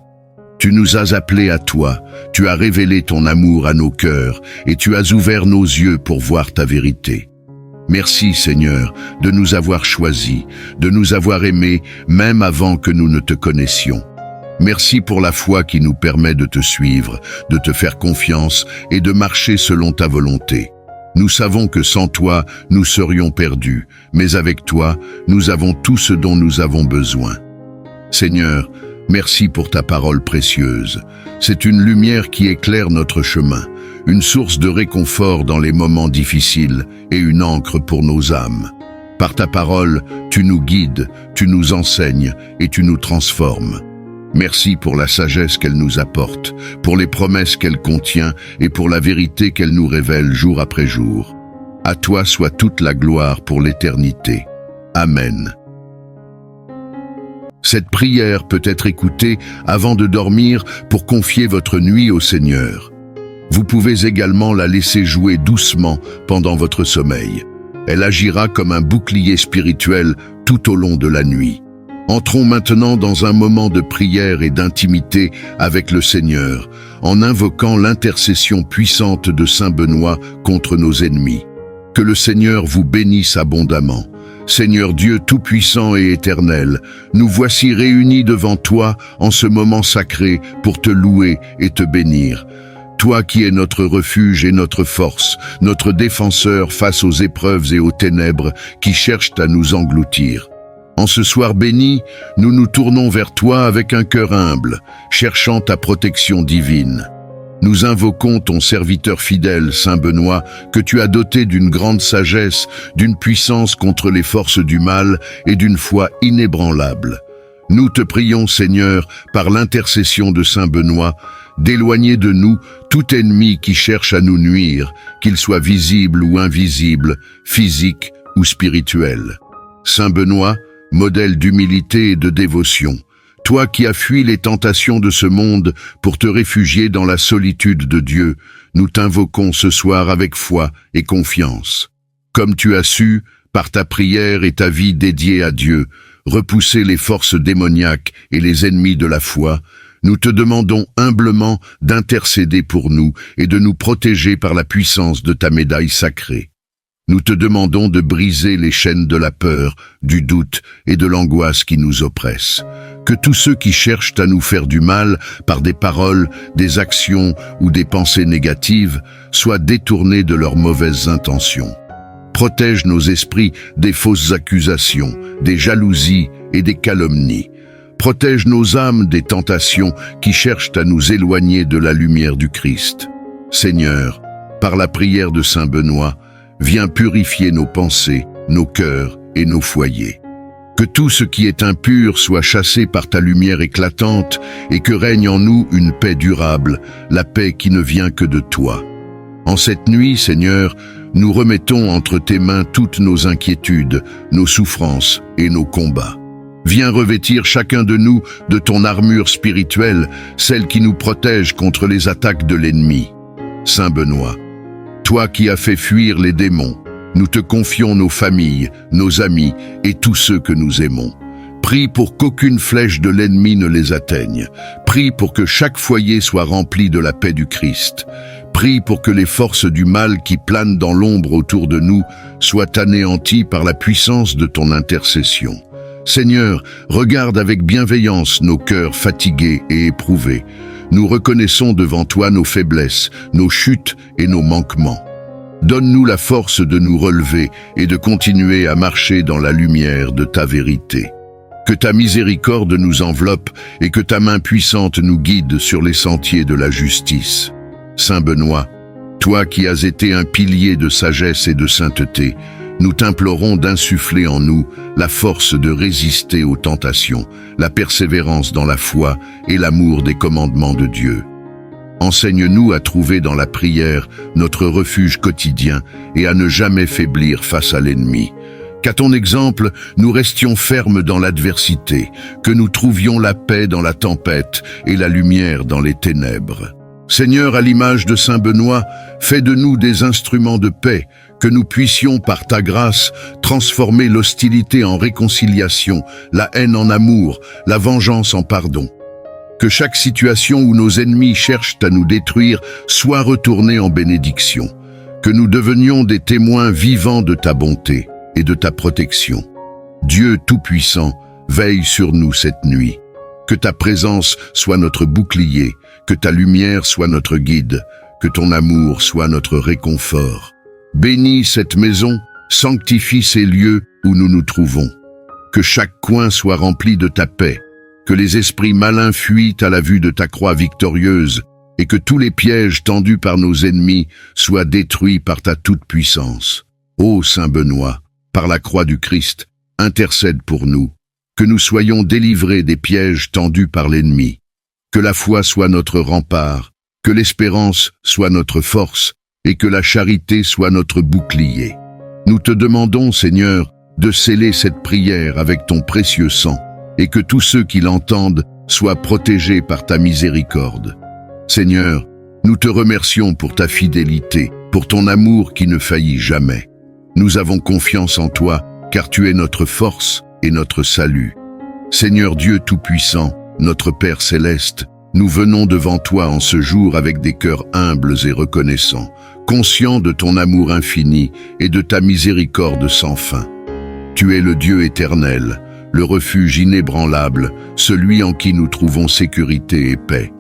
Tu nous as appelés à toi, tu as révélé ton amour à nos cœurs et tu as ouvert nos yeux pour voir ta vérité. Merci Seigneur de nous avoir choisis, de nous avoir aimés même avant que nous ne te connaissions. Merci pour la foi qui nous permet de te suivre, de te faire confiance et de marcher selon ta volonté. Nous savons que sans toi, nous serions perdus, mais avec toi, nous avons tout ce dont nous avons besoin. Seigneur, merci pour ta parole précieuse. C'est une lumière qui éclaire notre chemin, une source de réconfort dans les moments difficiles et une ancre pour nos âmes. Par ta parole, tu nous guides, tu nous enseignes et tu nous transformes. Merci pour la sagesse qu'elle nous apporte, pour les promesses qu'elle contient et pour la vérité qu'elle nous révèle jour après jour. À toi soit toute la gloire pour l'éternité. Amen. Cette prière peut être écoutée avant de dormir pour confier votre nuit au Seigneur. Vous pouvez également la laisser jouer doucement pendant votre sommeil. Elle agira comme un bouclier spirituel tout au long de la nuit. Entrons maintenant dans un moment de prière et d'intimité avec le Seigneur, en invoquant l'intercession puissante de Saint Benoît contre nos ennemis. Que le Seigneur vous bénisse abondamment. Seigneur Dieu Tout-Puissant et Éternel, nous voici réunis devant toi en ce moment sacré pour te louer et te bénir. Toi qui es notre refuge et notre force, notre défenseur face aux épreuves et aux ténèbres qui cherchent à nous engloutir. En ce soir béni, nous nous tournons vers toi avec un cœur humble, cherchant ta protection divine. Nous invoquons ton serviteur fidèle, Saint Benoît, que tu as doté d'une grande sagesse, d'une puissance contre les forces du mal et d'une foi inébranlable. Nous te prions, Seigneur, par l'intercession de Saint Benoît, d'éloigner de nous tout ennemi qui cherche à nous nuire, qu'il soit visible ou invisible, physique ou spirituel. Saint Benoît, modèle d'humilité et de dévotion, toi qui as fui les tentations de ce monde pour te réfugier dans la solitude de Dieu, nous t'invoquons ce soir avec foi et confiance. Comme tu as su, par ta prière et ta vie dédiée à Dieu, repousser les forces démoniaques et les ennemis de la foi, nous te demandons humblement d'intercéder pour nous et de nous protéger par la puissance de ta médaille sacrée. Nous te demandons de briser les chaînes de la peur, du doute et de l'angoisse qui nous oppressent. Que tous ceux qui cherchent à nous faire du mal par des paroles, des actions ou des pensées négatives soient détournés de leurs mauvaises intentions. Protège nos esprits des fausses accusations, des jalousies et des calomnies. Protège nos âmes des tentations qui cherchent à nous éloigner de la lumière du Christ. Seigneur, par la prière de Saint Benoît, viens purifier nos pensées, nos cœurs et nos foyers. Que tout ce qui est impur soit chassé par ta lumière éclatante et que règne en nous une paix durable, la paix qui ne vient que de toi. En cette nuit, Seigneur, nous remettons entre tes mains toutes nos inquiétudes, nos souffrances et nos combats. Viens revêtir chacun de nous de ton armure spirituelle, celle qui nous protège contre les attaques de l'ennemi. Saint Benoît, toi qui as fait fuir les démons, nous te confions nos familles, nos amis et tous ceux que nous aimons. Prie pour qu'aucune flèche de l'ennemi ne les atteigne. Prie pour que chaque foyer soit rempli de la paix du Christ. Prie pour que les forces du mal qui planent dans l'ombre autour de nous soient anéanties par la puissance de ton intercession. Seigneur, regarde avec bienveillance nos cœurs fatigués et éprouvés. Nous reconnaissons devant toi nos faiblesses, nos chutes et nos manquements. Donne-nous la force de nous relever et de continuer à marcher dans la lumière de ta vérité. Que ta miséricorde nous enveloppe et que ta main puissante nous guide sur les sentiers de la justice. Saint Benoît, toi qui as été un pilier de sagesse et de sainteté, nous t'implorons d'insuffler en nous la force de résister aux tentations, la persévérance dans la foi et l'amour des commandements de Dieu. Enseigne-nous à trouver dans la prière notre refuge quotidien et à ne jamais faiblir face à l'ennemi. Qu'à ton exemple, nous restions fermes dans l'adversité, que nous trouvions la paix dans la tempête et la lumière dans les ténèbres. Seigneur, à l'image de Saint Benoît, fais de nous des instruments de paix, que nous puissions, par ta grâce, transformer l'hostilité en réconciliation, la haine en amour, la vengeance en pardon. Que chaque situation où nos ennemis cherchent à nous détruire soit retournée en bénédiction. Que nous devenions des témoins vivants de ta bonté et de ta protection. Dieu Tout-Puissant, veille sur nous cette nuit. Que ta présence soit notre bouclier, que ta lumière soit notre guide, que ton amour soit notre réconfort. Bénis cette maison, sanctifie ces lieux où nous nous trouvons. Que chaque coin soit rempli de ta paix, que les esprits malins fuient à la vue de ta croix victorieuse et que tous les pièges tendus par nos ennemis soient détruits par ta toute-puissance. Ô Saint Benoît, par la croix du Christ, intercède pour nous, que nous soyons délivrés des pièges tendus par l'ennemi, que la foi soit notre rempart, que l'espérance soit notre force et que la charité soit notre bouclier. Nous te demandons, Seigneur, de sceller cette prière avec ton précieux sang, et que tous ceux qui l'entendent soient protégés par ta miséricorde. Seigneur, nous te remercions pour ta fidélité, pour ton amour qui ne faillit jamais. Nous avons confiance en toi, car tu es notre force et notre salut. Seigneur Dieu Tout-Puissant, notre Père Céleste, nous venons devant toi en ce jour avec des cœurs humbles et reconnaissants. conscient de ton amour infini et de ta miséricorde sans fin. Tu es le Dieu éternel, le refuge inébranlable, celui en qui nous trouvons sécurité et paix.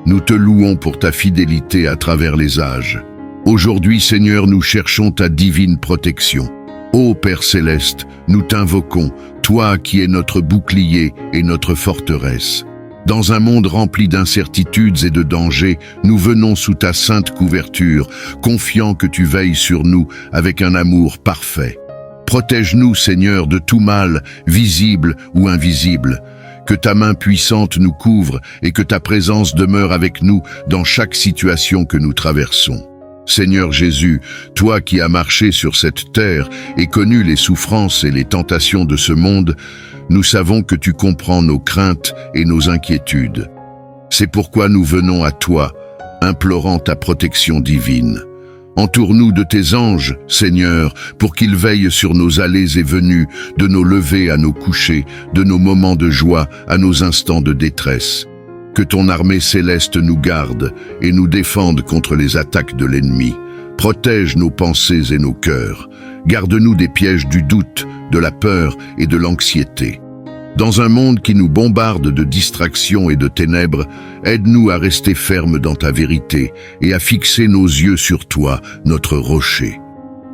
Nous te louons pour ta fidélité à travers les âges. Aujourd'hui, Seigneur, nous cherchons ta divine protection. Ô Père céleste, nous t'invoquons, toi qui es notre bouclier et notre forteresse. Dans un monde rempli d'incertitudes et de dangers, nous venons sous ta sainte couverture, confiants que tu veilles sur nous avec un amour parfait. Protège-nous, Seigneur, de tout mal, visible ou invisible. Que ta main puissante nous couvre et que ta présence demeure avec nous dans chaque situation que nous traversons. Seigneur Jésus, toi qui as marché sur cette terre et connu les souffrances et les tentations de ce monde, nous savons que tu comprends nos craintes et nos inquiétudes. C'est pourquoi nous venons à toi, implorant ta protection divine. Entoure-nous de tes anges, Seigneur, pour qu'ils veillent sur nos allées et venues, de nos levées à nos couchers, de nos moments de joie à nos instants de détresse. Que ton armée céleste nous garde et nous défende contre les attaques de l'ennemi. Protège nos pensées et nos cœurs. Garde-nous des pièges du doute, de la peur et de l'anxiété. Dans un monde qui nous bombarde de distractions et de ténèbres, aide-nous à rester fermes dans ta vérité et à fixer nos yeux sur toi, notre rocher.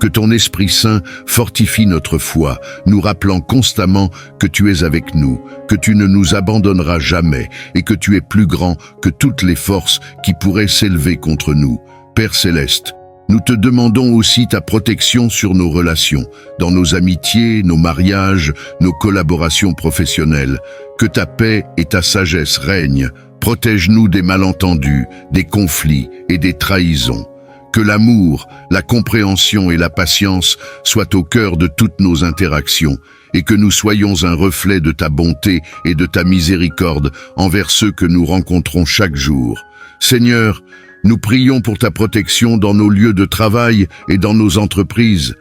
Que ton Esprit Saint fortifie notre foi, nous rappelant constamment que tu es avec nous, que tu ne nous abandonneras jamais et que tu es plus grand que toutes les forces qui pourraient s'élever contre nous. Père céleste, nous te demandons aussi ta protection sur nos relations, dans nos amitiés, nos mariages, nos collaborations professionnelles. Que ta paix et ta sagesse règnent. Protège-nous des malentendus, des conflits et des trahisons. Que l'amour, la compréhension et la patience soient au cœur de toutes nos interactions et que nous soyons un reflet de ta bonté et de ta miséricorde envers ceux que nous rencontrons chaque jour. Seigneur, nous prions pour ta protection dans nos lieux de travail et dans nos entreprises.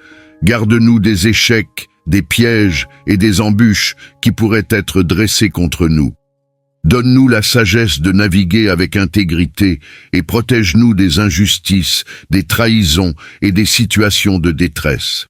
Garde-nous des échecs, des pièges et des embûches qui pourraient être dressés contre nous. Donne-nous la sagesse de naviguer avec intégrité et protège-nous des injustices, des trahisons et des situations de détresse.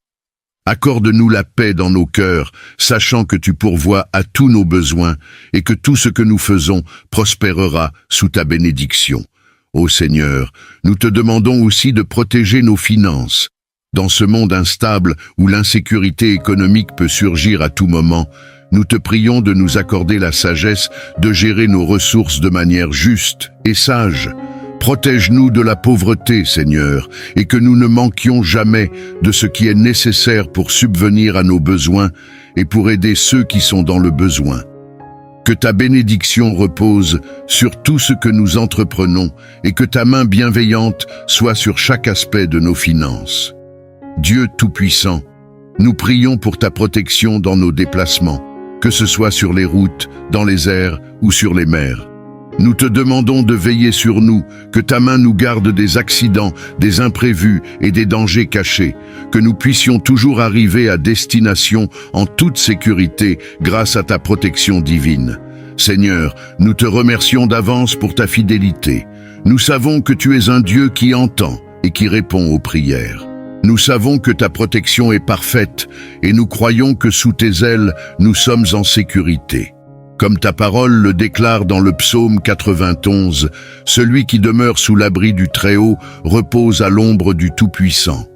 Accorde-nous la paix dans nos cœurs, sachant que tu pourvois à tous nos besoins et que tout ce que nous faisons prospérera sous ta bénédiction. Ô Seigneur, nous te demandons aussi de protéger nos finances. Dans ce monde instable où l'insécurité économique peut surgir à tout moment, nous te prions de nous accorder la sagesse de gérer nos ressources de manière juste et sage. Protège-nous de la pauvreté, Seigneur, et que nous ne manquions jamais de ce qui est nécessaire pour subvenir à nos besoins et pour aider ceux qui sont dans le besoin. Que ta bénédiction repose sur tout ce que nous entreprenons et que ta main bienveillante soit sur chaque aspect de nos finances. Dieu Tout-Puissant, nous prions pour ta protection dans nos déplacements, que ce soit sur les routes, dans les airs ou sur les mers. Nous te demandons de veiller sur nous, que ta main nous garde des accidents, des imprévus et des dangers cachés, que nous puissions toujours arriver à destination en toute sécurité grâce à ta protection divine. Seigneur, nous te remercions d'avance pour ta fidélité. Nous savons que tu es un Dieu qui entend et qui répond aux prières. Nous savons que ta protection est parfaite et nous croyons que sous tes ailes, nous sommes en sécurité. Comme ta parole le déclare dans le psaume 91, « Celui qui demeure sous l'abri du Très-Haut repose à l'ombre du Tout-Puissant. »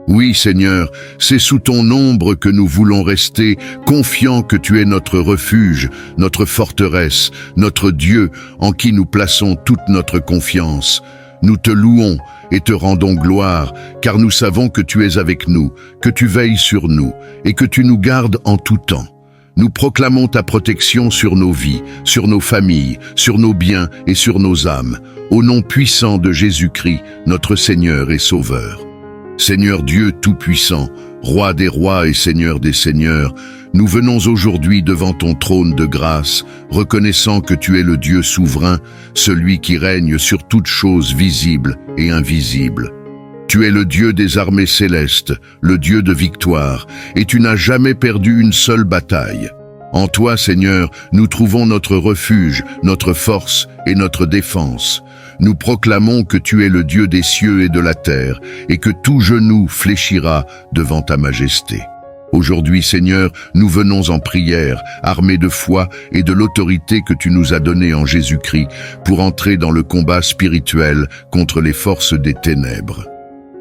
Oui, Seigneur, c'est sous ton ombre que nous voulons rester, confiants que tu es notre refuge, notre forteresse, notre Dieu, en qui nous plaçons toute notre confiance. Nous te louons et te rendons gloire, car nous savons que tu es avec nous, que tu veilles sur nous et que tu nous gardes en tout temps. Nous proclamons ta protection sur nos vies, sur nos familles, sur nos biens et sur nos âmes, au nom puissant de Jésus-Christ, notre Seigneur et Sauveur. Seigneur Dieu Tout-Puissant, Roi des rois et Seigneur des seigneurs, nous venons aujourd'hui devant ton trône de grâce, reconnaissant que tu es le Dieu souverain, celui qui règne sur toutes choses visibles et invisibles. Tu es le Dieu des armées célestes, le Dieu de victoire, et tu n'as jamais perdu une seule bataille. En toi, Seigneur, nous trouvons notre refuge, notre force et notre défense. Nous proclamons que tu es le Dieu des cieux et de la terre, et que tout genou fléchira devant ta majesté. Aujourd'hui, Seigneur, nous venons en prière, armés de foi et de l'autorité que tu nous as donnée en Jésus-Christ, pour entrer dans le combat spirituel contre les forces des ténèbres.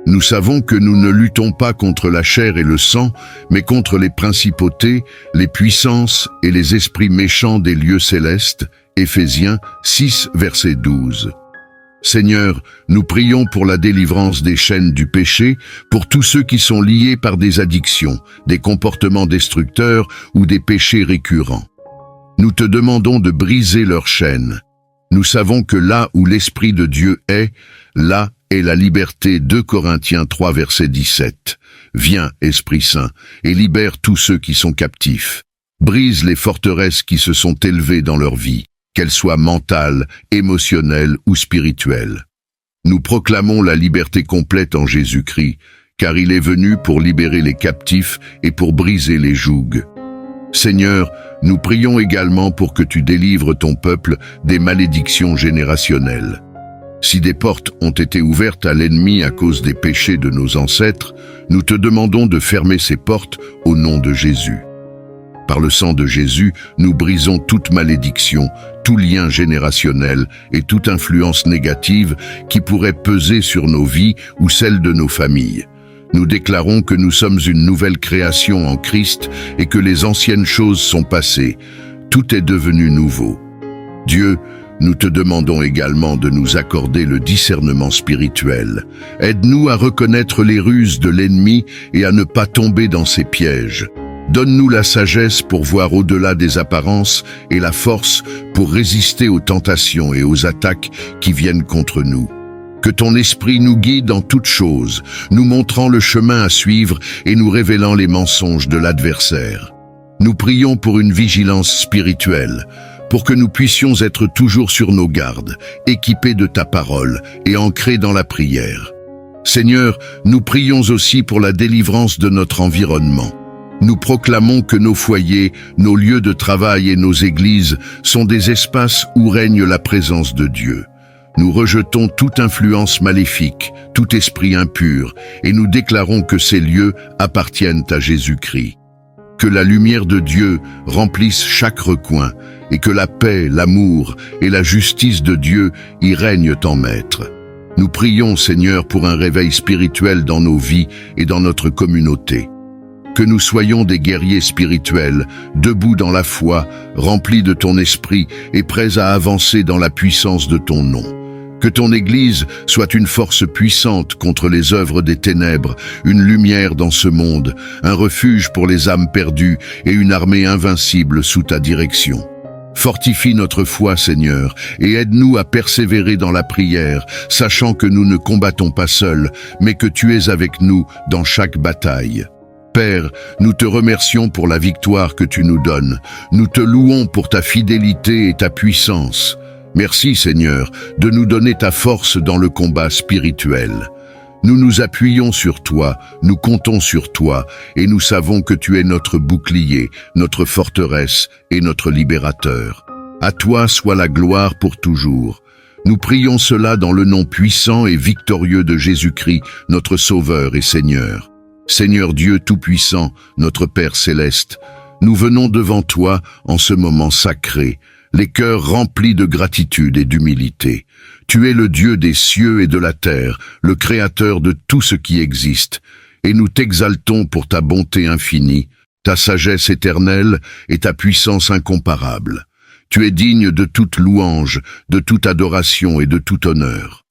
Nous savons que nous ne luttons pas contre la chair et le sang, mais contre les principautés, les puissances et les esprits méchants des lieux célestes. Éphésiens 6, verset 12. Seigneur, nous prions pour la délivrance des chaînes du péché, pour tous ceux qui sont liés par des addictions, des comportements destructeurs ou des péchés récurrents. Nous te demandons de briser leurs chaînes. Nous savons que là où l'Esprit de Dieu est, là est la liberté. 2 Corinthiens 3, verset 17. Viens, Esprit Saint, et libère tous ceux qui sont captifs. Brise les forteresses qui se sont élevées dans leur vie, qu'elles soient mentales, émotionnelles ou spirituelles. Nous proclamons la liberté complète en Jésus-Christ, car il est venu pour libérer les captifs et pour briser les jougs. Seigneur, nous prions également pour que tu délivres ton peuple des malédictions générationnelles. Si des portes ont été ouvertes à l'ennemi à cause des péchés de nos ancêtres, nous te demandons de fermer ces portes au nom de Jésus. Par le sang de Jésus, nous brisons toute malédiction, tout lien générationnel et toute influence négative qui pourrait peser sur nos vies ou celles de nos familles. Nous déclarons que nous sommes une nouvelle création en Christ et que les anciennes choses sont passées. Tout est devenu nouveau. Dieu, nous te demandons également de nous accorder le discernement spirituel. Aide-nous à reconnaître les ruses de l'ennemi et à ne pas tomber dans ses pièges. Donne-nous la sagesse pour voir au-delà des apparences et la force pour résister aux tentations et aux attaques qui viennent contre nous. Que ton esprit nous guide en toutes choses, nous montrant le chemin à suivre et nous révélant les mensonges de l'adversaire. Nous prions pour une vigilance spirituelle, pour que nous puissions être toujours sur nos gardes, équipés de ta parole et ancrés dans la prière. Seigneur, nous prions aussi pour la délivrance de notre environnement. Nous proclamons que nos foyers, nos lieux de travail et nos églises sont des espaces où règne la présence de Dieu. Nous rejetons toute influence maléfique, tout esprit impur, et nous déclarons que ces lieux appartiennent à Jésus-Christ. Que la lumière de Dieu remplisse chaque recoin, et que la paix, l'amour et la justice de Dieu y règnent en maître. Nous prions, Seigneur, pour un réveil spirituel dans nos vies et dans notre communauté. Que nous soyons des guerriers spirituels, debout dans la foi, remplis de ton esprit et prêts à avancer dans la puissance de ton nom. Que ton Église soit une force puissante contre les œuvres des ténèbres, une lumière dans ce monde, un refuge pour les âmes perdues et une armée invincible sous ta direction. Fortifie notre foi, Seigneur, et aide-nous à persévérer dans la prière, sachant que nous ne combattons pas seuls, mais que tu es avec nous dans chaque bataille. Père, nous te remercions pour la victoire que tu nous donnes. Nous te louons pour ta fidélité et ta puissance. Merci, Seigneur, de nous donner ta force dans le combat spirituel. Nous nous appuyons sur toi, nous comptons sur toi, et nous savons que tu es notre bouclier, notre forteresse et notre libérateur. À toi soit la gloire pour toujours. Nous prions cela dans le nom puissant et victorieux de Jésus-Christ, notre Sauveur et Seigneur. Seigneur Dieu Tout-Puissant, notre Père Céleste, nous venons devant toi en ce moment sacré, les cœurs remplis de gratitude et d'humilité. Tu es le Dieu des cieux et de la terre, le Créateur de tout ce qui existe, et nous t'exaltons pour ta bonté infinie, ta sagesse éternelle et ta puissance incomparable. Tu es digne de toute louange, de toute adoration et de tout honneur.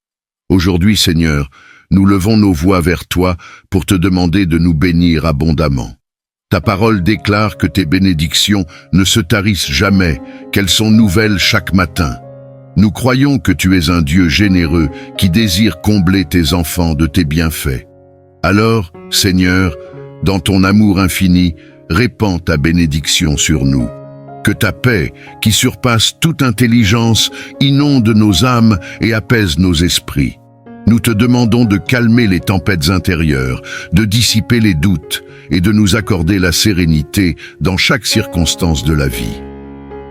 Aujourd'hui, Seigneur, nous levons nos voix vers toi pour te demander de nous bénir abondamment. Ta parole déclare que tes bénédictions ne se tarissent jamais, qu'elles sont nouvelles chaque matin. Nous croyons que tu es un Dieu généreux qui désire combler tes enfants de tes bienfaits. Alors, Seigneur, dans ton amour infini, répands ta bénédiction sur nous. Que ta paix, qui surpasse toute intelligence, inonde nos âmes et apaise nos esprits. Nous te demandons de calmer les tempêtes intérieures, de dissiper les doutes et de nous accorder la sérénité dans chaque circonstance de la vie.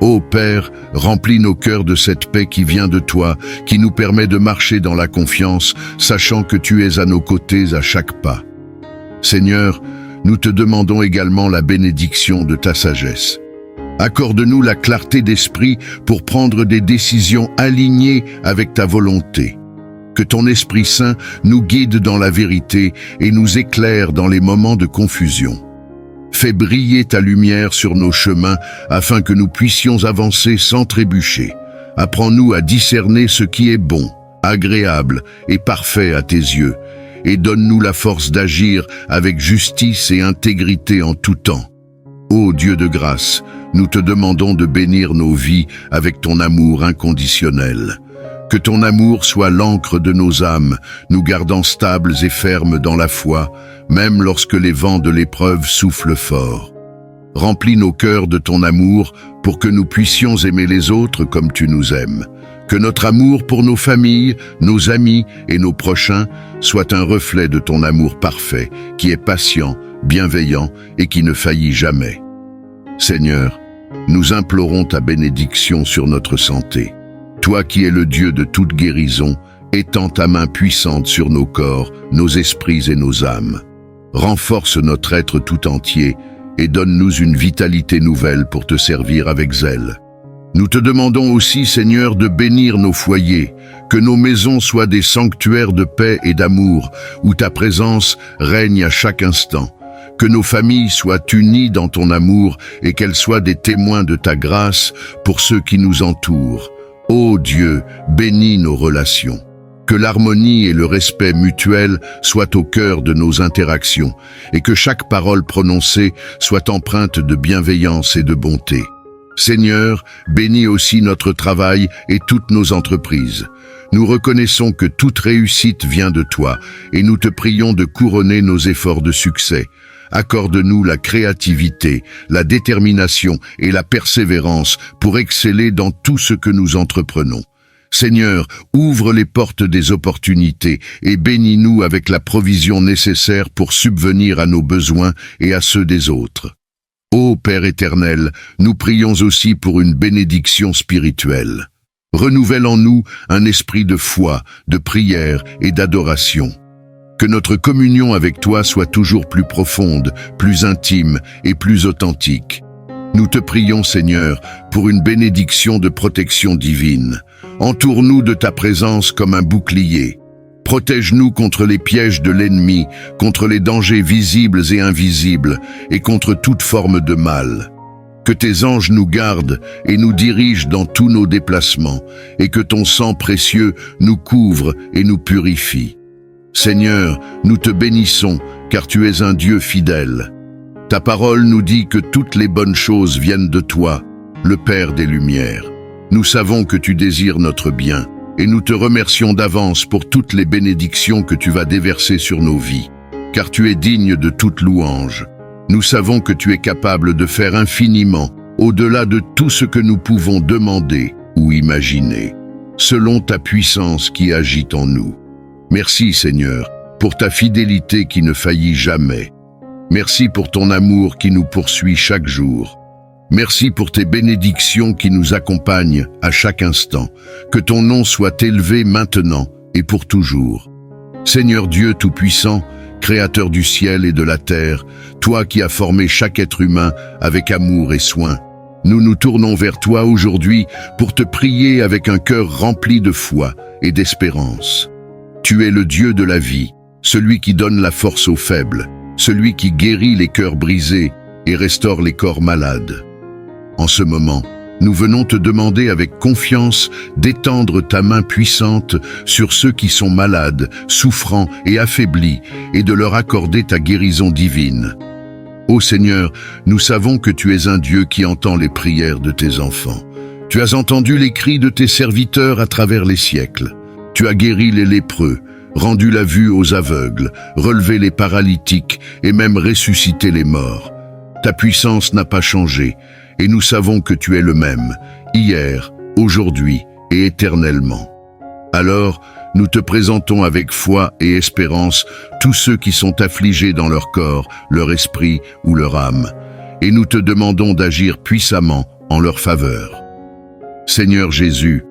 Ô Père, remplis nos cœurs de cette paix qui vient de toi, qui nous permet de marcher dans la confiance, sachant que tu es à nos côtés à chaque pas. Seigneur, nous te demandons également la bénédiction de ta sagesse. Accorde-nous la clarté d'esprit pour prendre des décisions alignées avec ta volonté. Que ton Esprit Saint nous guide dans la vérité et nous éclaire dans les moments de confusion. Fais briller ta lumière sur nos chemins afin que nous puissions avancer sans trébucher. Apprends-nous à discerner ce qui est bon, agréable et parfait à tes yeux, et donne-nous la force d'agir avec justice et intégrité en tout temps. Ô Dieu de grâce, nous te demandons de bénir nos vies avec ton amour inconditionnel. Que ton amour soit l'encre de nos âmes, nous gardant stables et fermes dans la foi, même lorsque les vents de l'épreuve soufflent fort. Remplis nos cœurs de ton amour pour que nous puissions aimer les autres comme tu nous aimes. Que notre amour pour nos familles, nos amis et nos prochains soit un reflet de ton amour parfait, qui est patient, bienveillant et qui ne faillit jamais. Seigneur, nous implorons ta bénédiction sur notre santé. Toi qui es le Dieu de toute guérison, étends ta main puissante sur nos corps, nos esprits et nos âmes. Renforce notre être tout entier et donne-nous une vitalité nouvelle pour te servir avec zèle. Nous te demandons aussi, Seigneur, de bénir nos foyers, que nos maisons soient des sanctuaires de paix et d'amour, où ta présence règne à chaque instant. Que nos familles soient unies dans ton amour et qu'elles soient des témoins de ta grâce pour ceux qui nous entourent. Ô Dieu, bénis nos relations. Que l'harmonie et le respect mutuel soient au cœur de nos interactions et que chaque parole prononcée soit empreinte de bienveillance et de bonté. Seigneur, bénis aussi notre travail et toutes nos entreprises. Nous reconnaissons que toute réussite vient de toi et nous te prions de couronner nos efforts de succès. Accorde-nous la créativité, la détermination et la persévérance pour exceller dans tout ce que nous entreprenons. Seigneur, ouvre les portes des opportunités et bénis-nous avec la provision nécessaire pour subvenir à nos besoins et à ceux des autres. Ô Père éternel, nous prions aussi pour une bénédiction spirituelle. Renouvelle en nous un esprit de foi, de prière et d'adoration. Que notre communion avec toi soit toujours plus profonde, plus intime et plus authentique. Nous te prions, Seigneur, pour une bénédiction de protection divine. Entoure-nous de ta présence comme un bouclier. Protège-nous contre les pièges de l'ennemi, contre les dangers visibles et invisibles, et contre toute forme de mal. Que tes anges nous gardent et nous dirigent dans tous nos déplacements, et que ton sang précieux nous couvre et nous purifie. Seigneur, nous te bénissons, car tu es un Dieu fidèle. Ta parole nous dit que toutes les bonnes choses viennent de toi, le Père des Lumières. Nous savons que tu désires notre bien, et nous te remercions d'avance pour toutes les bénédictions que tu vas déverser sur nos vies, car tu es digne de toute louange. Nous savons que tu es capable de faire infiniment, au-delà de tout ce que nous pouvons demander ou imaginer, selon ta puissance qui agit en nous. Merci Seigneur, pour ta fidélité qui ne faillit jamais. Merci pour ton amour qui nous poursuit chaque jour. Merci pour tes bénédictions qui nous accompagnent à chaque instant. Que ton nom soit élevé maintenant et pour toujours. Seigneur Dieu Tout-Puissant, Créateur du ciel et de la terre, toi qui as formé chaque être humain avec amour et soin, nous nous tournons vers toi aujourd'hui pour te prier avec un cœur rempli de foi et d'espérance. Tu es le Dieu de la vie, celui qui donne la force aux faibles, celui qui guérit les cœurs brisés et restaure les corps malades. En ce moment, nous venons te demander avec confiance d'étendre ta main puissante sur ceux qui sont malades, souffrants et affaiblis, et de leur accorder ta guérison divine. Ô Seigneur, nous savons que tu es un Dieu qui entend les prières de tes enfants. Tu as entendu les cris de tes serviteurs à travers les siècles. Tu as guéri les lépreux, rendu la vue aux aveugles, relevé les paralytiques et même ressuscité les morts. Ta puissance n'a pas changé, et nous savons que tu es le même, hier, aujourd'hui et éternellement. Alors, nous te présentons avec foi et espérance tous ceux qui sont affligés dans leur corps, leur esprit ou leur âme, et nous te demandons d'agir puissamment en leur faveur. Seigneur Jésus,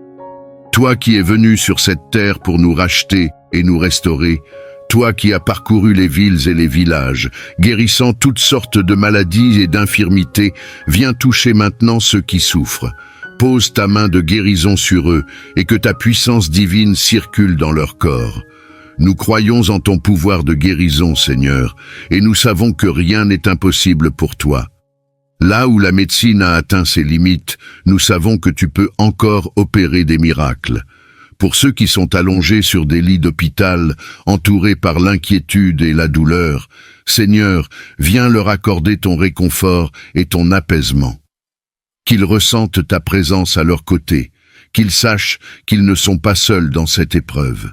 toi qui es venu sur cette terre pour nous racheter et nous restaurer, toi qui as parcouru les villes et les villages, guérissant toutes sortes de maladies et d'infirmités, viens toucher maintenant ceux qui souffrent. Pose ta main de guérison sur eux et que ta puissance divine circule dans leur corps. Nous croyons en ton pouvoir de guérison, Seigneur, et nous savons que rien n'est impossible pour toi. Là où la médecine a atteint ses limites, nous savons que tu peux encore opérer des miracles. Pour ceux qui sont allongés sur des lits d'hôpital, entourés par l'inquiétude et la douleur, Seigneur, viens leur accorder ton réconfort et ton apaisement. Qu'ils ressentent ta présence à leur côté, qu'ils sachent qu'ils ne sont pas seuls dans cette épreuve.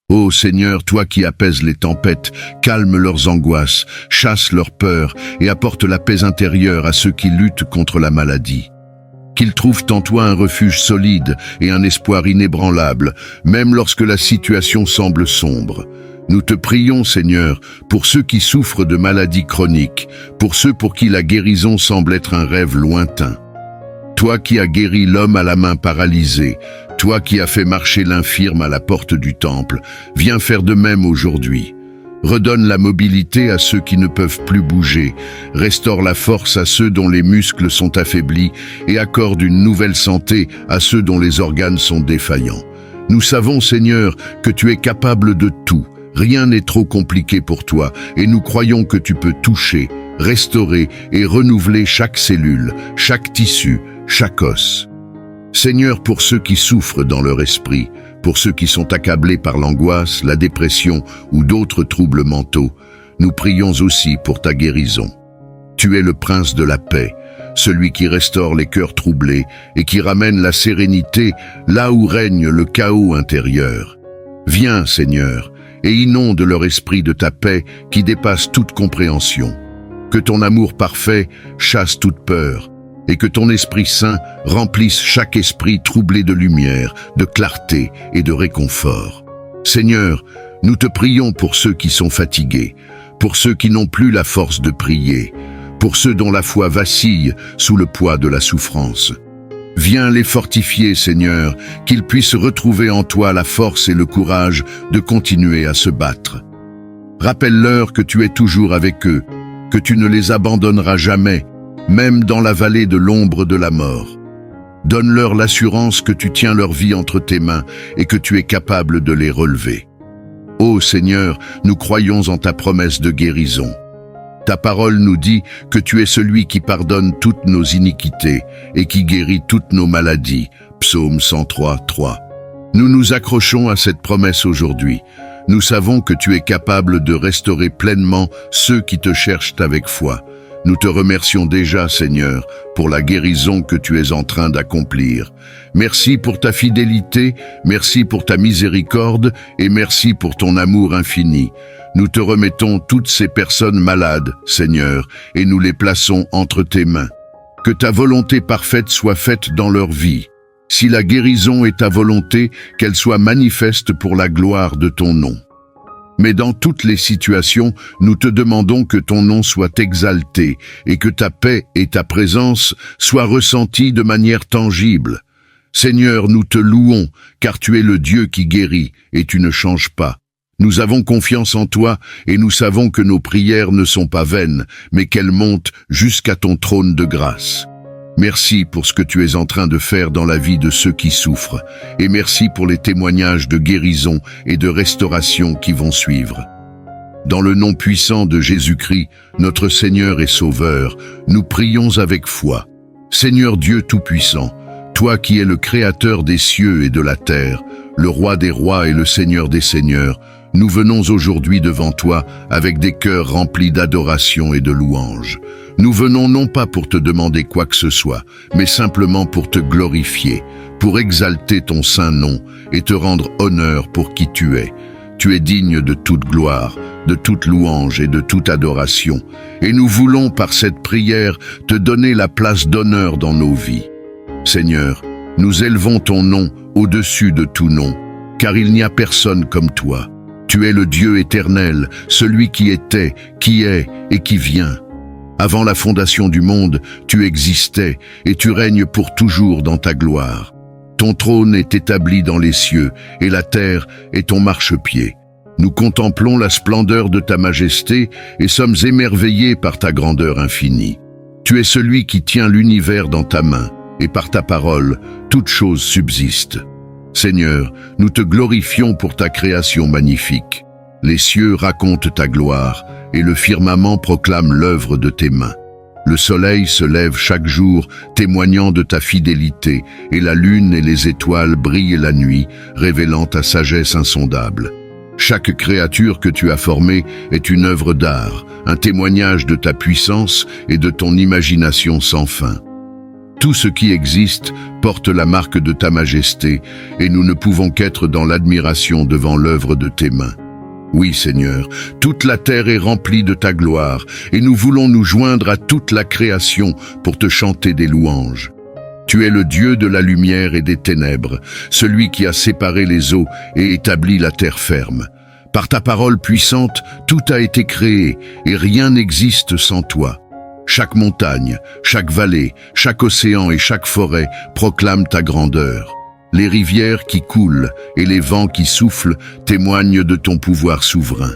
Ô Seigneur, toi qui apaises les tempêtes, calme leurs angoisses, chasse leurs peurs et apporte la paix intérieure à ceux qui luttent contre la maladie. Qu'ils trouvent en toi un refuge solide et un espoir inébranlable, même lorsque la situation semble sombre. Nous te prions, Seigneur, pour ceux qui souffrent de maladies chroniques, pour ceux pour qui la guérison semble être un rêve lointain. Toi qui as guéri l'homme à la main paralysée, toi qui as fait marcher l'infirme à la porte du temple, viens faire de même aujourd'hui. Redonne la mobilité à ceux qui ne peuvent plus bouger, restaure la force à ceux dont les muscles sont affaiblis et accorde une nouvelle santé à ceux dont les organes sont défaillants. Nous savons, Seigneur, que tu es capable de tout. Rien n'est trop compliqué pour toi et nous croyons que tu peux toucher, restaurer et renouveler chaque cellule, chaque tissu, chaque os. Seigneur, pour ceux qui souffrent dans leur esprit, pour ceux qui sont accablés par l'angoisse, la dépression ou d'autres troubles mentaux, nous prions aussi pour ta guérison. Tu es le prince de la paix, celui qui restaure les cœurs troublés et qui ramène la sérénité là où règne le chaos intérieur. Viens, Seigneur, et inonde leur esprit de ta paix qui dépasse toute compréhension. Que ton amour parfait chasse toute peur, et que ton Esprit Saint remplisse chaque esprit troublé de lumière, de clarté et de réconfort. Seigneur, nous te prions pour ceux qui sont fatigués, pour ceux qui n'ont plus la force de prier, pour ceux dont la foi vacille sous le poids de la souffrance. Viens les fortifier, Seigneur, qu'ils puissent retrouver en toi la force et le courage de continuer à se battre. Rappelle-leur que tu es toujours avec eux, que tu ne les abandonneras jamais, même dans la vallée de l'ombre de la mort. Donne-leur l'assurance que tu tiens leur vie entre tes mains et que tu es capable de les relever. Ô Seigneur, nous croyons en ta promesse de guérison. Ta parole nous dit que tu es celui qui pardonne toutes nos iniquités et qui guérit toutes nos maladies. Psaume 103, 3. Nous nous accrochons à cette promesse aujourd'hui. Nous savons que tu es capable de restaurer pleinement ceux qui te cherchent avec foi. Nous te remercions déjà, Seigneur, pour la guérison que tu es en train d'accomplir. Merci pour ta fidélité, merci pour ta miséricorde et merci pour ton amour infini. Nous te remettons toutes ces personnes malades, Seigneur, et nous les plaçons entre tes mains. Que ta volonté parfaite soit faite dans leur vie. Si la guérison est ta volonté, qu'elle soit manifeste pour la gloire de ton nom. Mais dans toutes les situations, nous te demandons que ton nom soit exalté et que ta paix et ta présence soient ressenties de manière tangible. Seigneur, nous te louons, car tu es le Dieu qui guérit et tu ne changes pas. Nous avons confiance en toi et nous savons que nos prières ne sont pas vaines, mais qu'elles montent jusqu'à ton trône de grâce. Merci pour ce que tu es en train de faire dans la vie de ceux qui souffrent, et merci pour les témoignages de guérison et de restauration qui vont suivre. Dans le nom puissant de Jésus-Christ, notre Seigneur et Sauveur, nous prions avec foi. Seigneur Dieu Tout-Puissant, toi qui es le Créateur des cieux et de la terre, le Roi des rois et le Seigneur des seigneurs, nous venons aujourd'hui devant toi avec des cœurs remplis d'adoration et de louange. Nous venons non pas pour te demander quoi que ce soit, mais simplement pour te glorifier, pour exalter ton saint nom et te rendre honneur pour qui tu es. Tu es digne de toute gloire, de toute louange et de toute adoration. Et nous voulons par cette prière te donner la place d'honneur dans nos vies. Seigneur, nous élevons ton nom au-dessus de tout nom. car il n'y a personne comme toi. Tu es le Dieu éternel, celui qui était, qui est et qui vient. Avant la fondation du monde, tu existais et tu règnes pour toujours dans ta gloire. Ton trône est établi dans les cieux et la terre est ton marchepied. Nous contemplons la splendeur de ta majesté et sommes émerveillés par ta grandeur infinie. Tu es celui qui tient l'univers dans ta main et par ta parole, toute chose subsiste. Seigneur, nous te glorifions pour ta création magnifique. Les cieux racontent ta gloire et le firmament proclame l'œuvre de tes mains. Le soleil se lève chaque jour, témoignant de ta fidélité, et la lune et les étoiles brillent la nuit, révélant ta sagesse insondable. Chaque créature que tu as formée est une œuvre d'art, un témoignage de ta puissance et de ton imagination sans fin. Tout ce qui existe porte la marque de ta majesté, et nous ne pouvons qu'être dans l'admiration devant l'œuvre de tes mains. Oui, Seigneur, toute la terre est remplie de ta gloire, et nous voulons nous joindre à toute la création pour te chanter des louanges. Tu es le Dieu de la lumière et des ténèbres, celui qui a séparé les eaux et établi la terre ferme. Par ta parole puissante, tout a été créé, et rien n'existe sans toi. Chaque montagne, chaque vallée, chaque océan et chaque forêt proclament ta grandeur. Les rivières qui coulent et les vents qui soufflent témoignent de ton pouvoir souverain.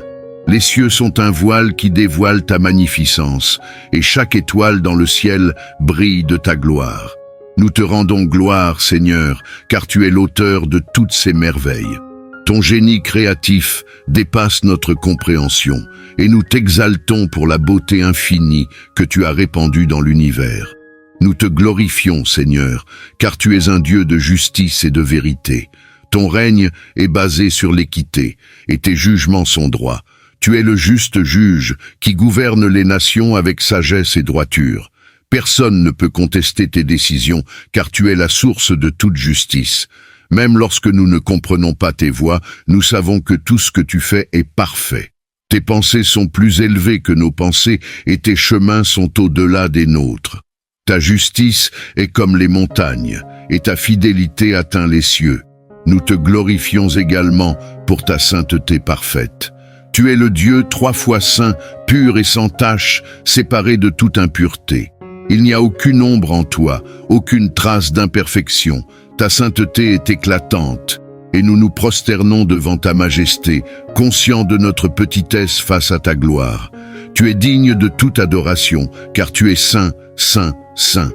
Les cieux sont un voile qui dévoile ta magnificence, et chaque étoile dans le ciel brille de ta gloire. Nous te rendons gloire, Seigneur, car tu es l'auteur de toutes ces merveilles. Ton génie créatif dépasse notre compréhension, et nous t'exaltons pour la beauté infinie que tu as répandue dans l'univers. Nous te glorifions, Seigneur, car tu es un Dieu de justice et de vérité. Ton règne est basé sur l'équité, et tes jugements sont droits. Tu es le juste juge qui gouverne les nations avec sagesse et droiture. Personne ne peut contester tes décisions, car tu es la source de toute justice. Même lorsque nous ne comprenons pas tes voies, nous savons que tout ce que tu fais est parfait. Tes pensées sont plus élevées que nos pensées et tes chemins sont au-delà des nôtres. Ta justice est comme les montagnes et ta fidélité atteint les cieux. Nous te glorifions également pour ta sainteté parfaite. Tu es le Dieu 3 fois saint, pur et sans tache, séparé de toute impureté. Il n'y a aucune ombre en toi, aucune trace d'imperfection. Ta sainteté est éclatante, et nous nous prosternons devant ta majesté, conscients de notre petitesse face à ta gloire. Tu es digne de toute adoration, car tu es saint, saint, saint.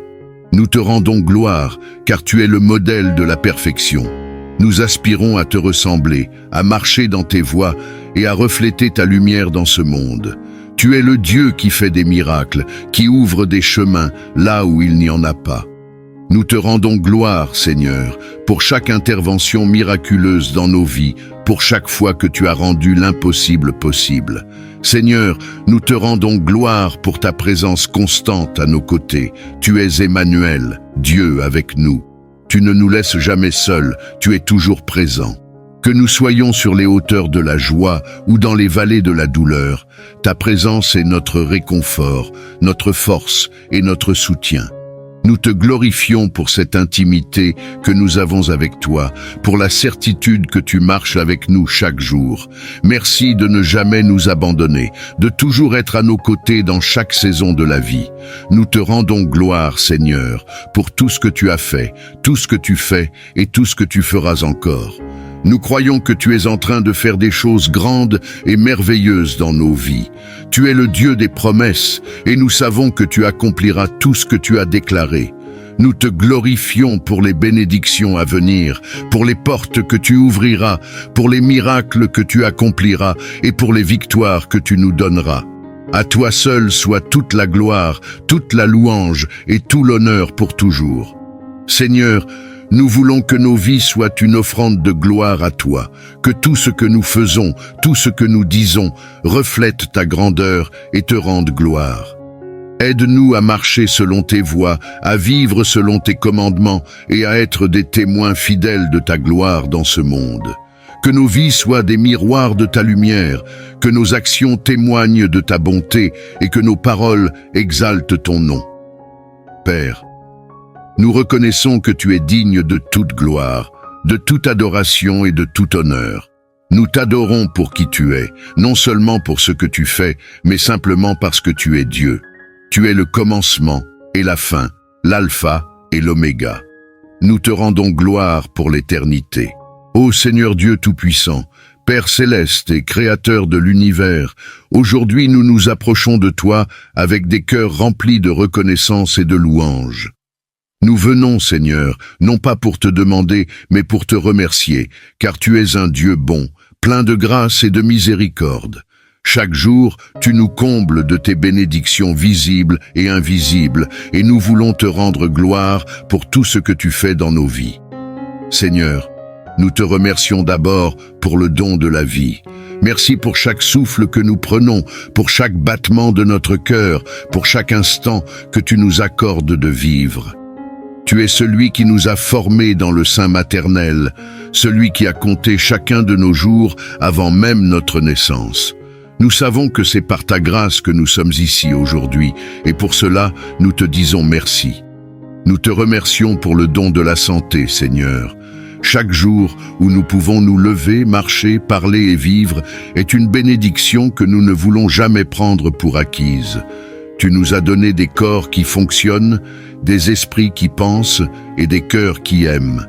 Nous te rendons gloire, car tu es le modèle de la perfection. Nous aspirons à te ressembler, à marcher dans tes voies et à refléter ta lumière dans ce monde. Tu es le Dieu qui fait des miracles, qui ouvre des chemins là où il n'y en a pas. Nous te rendons gloire, Seigneur, pour chaque intervention miraculeuse dans nos vies, pour chaque fois que tu as rendu l'impossible possible. Seigneur, nous te rendons gloire pour ta présence constante à nos côtés. Tu es Emmanuel, Dieu avec nous. Tu ne nous laisses jamais seuls, tu es toujours présent. Que nous soyons sur les hauteurs de la joie ou dans les vallées de la douleur, ta présence est notre réconfort, notre force et notre soutien. Nous te glorifions pour cette intimité que nous avons avec toi, pour la certitude que tu marches avec nous chaque jour. Merci de ne jamais nous abandonner, de toujours être à nos côtés dans chaque saison de la vie. Nous te rendons gloire, Seigneur, pour tout ce que tu as fait, tout ce que tu fais et tout ce que tu feras encore. Nous croyons que tu es en train de faire des choses grandes et merveilleuses dans nos vies. Tu es le Dieu des promesses et nous savons que tu accompliras tout ce que tu as déclaré. Nous te glorifions pour les bénédictions à venir, pour les portes que tu ouvriras, pour les miracles que tu accompliras et pour les victoires que tu nous donneras. À toi seul soit toute la gloire, toute la louange et tout l'honneur pour toujours. Seigneur, nous voulons que nos vies soient une offrande de gloire à toi, que tout ce que nous faisons, tout ce que nous disons, reflète ta grandeur et te rende gloire. Aide-nous à marcher selon tes voies, à vivre selon tes commandements et à être des témoins fidèles de ta gloire dans ce monde. Que nos vies soient des miroirs de ta lumière, que nos actions témoignent de ta bonté et que nos paroles exaltent ton nom. Père, nous reconnaissons que tu es digne de toute gloire, de toute adoration et de tout honneur. Nous t'adorons pour qui tu es, non seulement pour ce que tu fais, mais simplement parce que tu es Dieu. Tu es le commencement et la fin, l'alpha et l'oméga. Nous te rendons gloire pour l'éternité. Ô Seigneur Dieu Tout-Puissant, Père céleste et Créateur de l'univers, aujourd'hui nous nous approchons de toi avec des cœurs remplis de reconnaissance et de louange. Nous venons, Seigneur, non pas pour te demander, mais pour te remercier, car tu es un Dieu bon, plein de grâce et de miséricorde. Chaque jour, tu nous combles de tes bénédictions visibles et invisibles, et nous voulons te rendre gloire pour tout ce que tu fais dans nos vies. Seigneur, nous te remercions d'abord pour le don de la vie. Merci pour chaque souffle que nous prenons, pour chaque battement de notre cœur, pour chaque instant que tu nous accordes de vivre. Tu es celui qui nous a formés dans le sein maternel, celui qui a compté chacun de nos jours avant même notre naissance. Nous savons que c'est par ta grâce que nous sommes ici aujourd'hui, et pour cela, nous te disons merci. Nous te remercions pour le don de la santé, Seigneur. Chaque jour où nous pouvons nous lever, marcher, parler et vivre est une bénédiction que nous ne voulons jamais prendre pour acquise. Tu nous as donné des corps qui fonctionnent, des esprits qui pensent et des cœurs qui aiment.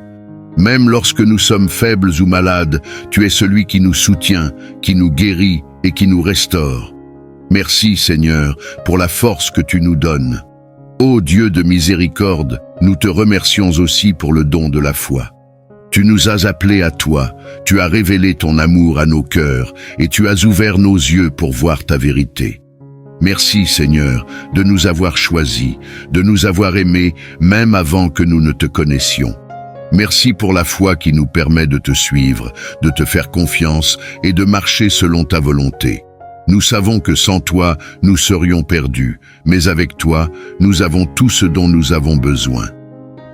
Même lorsque nous sommes faibles ou malades, tu es celui qui nous soutient, qui nous guérit et qui nous restaure. Merci, Seigneur, pour la force que tu nous donnes. Ô Dieu de miséricorde, nous te remercions aussi pour le don de la foi. Tu nous as appelés à toi, tu as révélé ton amour à nos cœurs et tu as ouvert nos yeux pour voir ta vérité. Merci Seigneur de nous avoir choisis, de nous avoir aimés même avant que nous ne te connaissions. Merci pour la foi qui nous permet de te suivre, de te faire confiance et de marcher selon ta volonté. Nous savons que sans toi, nous serions perdus, mais avec toi, nous avons tout ce dont nous avons besoin.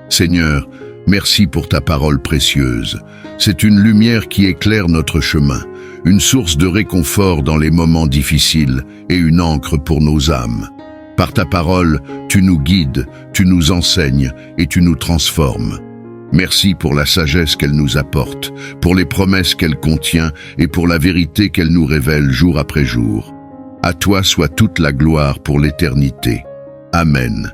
Seigneur, merci pour ta parole précieuse. C'est une lumière qui éclaire notre chemin, une source de réconfort dans les moments difficiles et une ancre pour nos âmes. Par ta parole, tu nous guides, tu nous enseignes et tu nous transformes. Merci pour la sagesse qu'elle nous apporte, pour les promesses qu'elle contient et pour la vérité qu'elle nous révèle jour après jour. À toi soit toute la gloire pour l'éternité. Amen.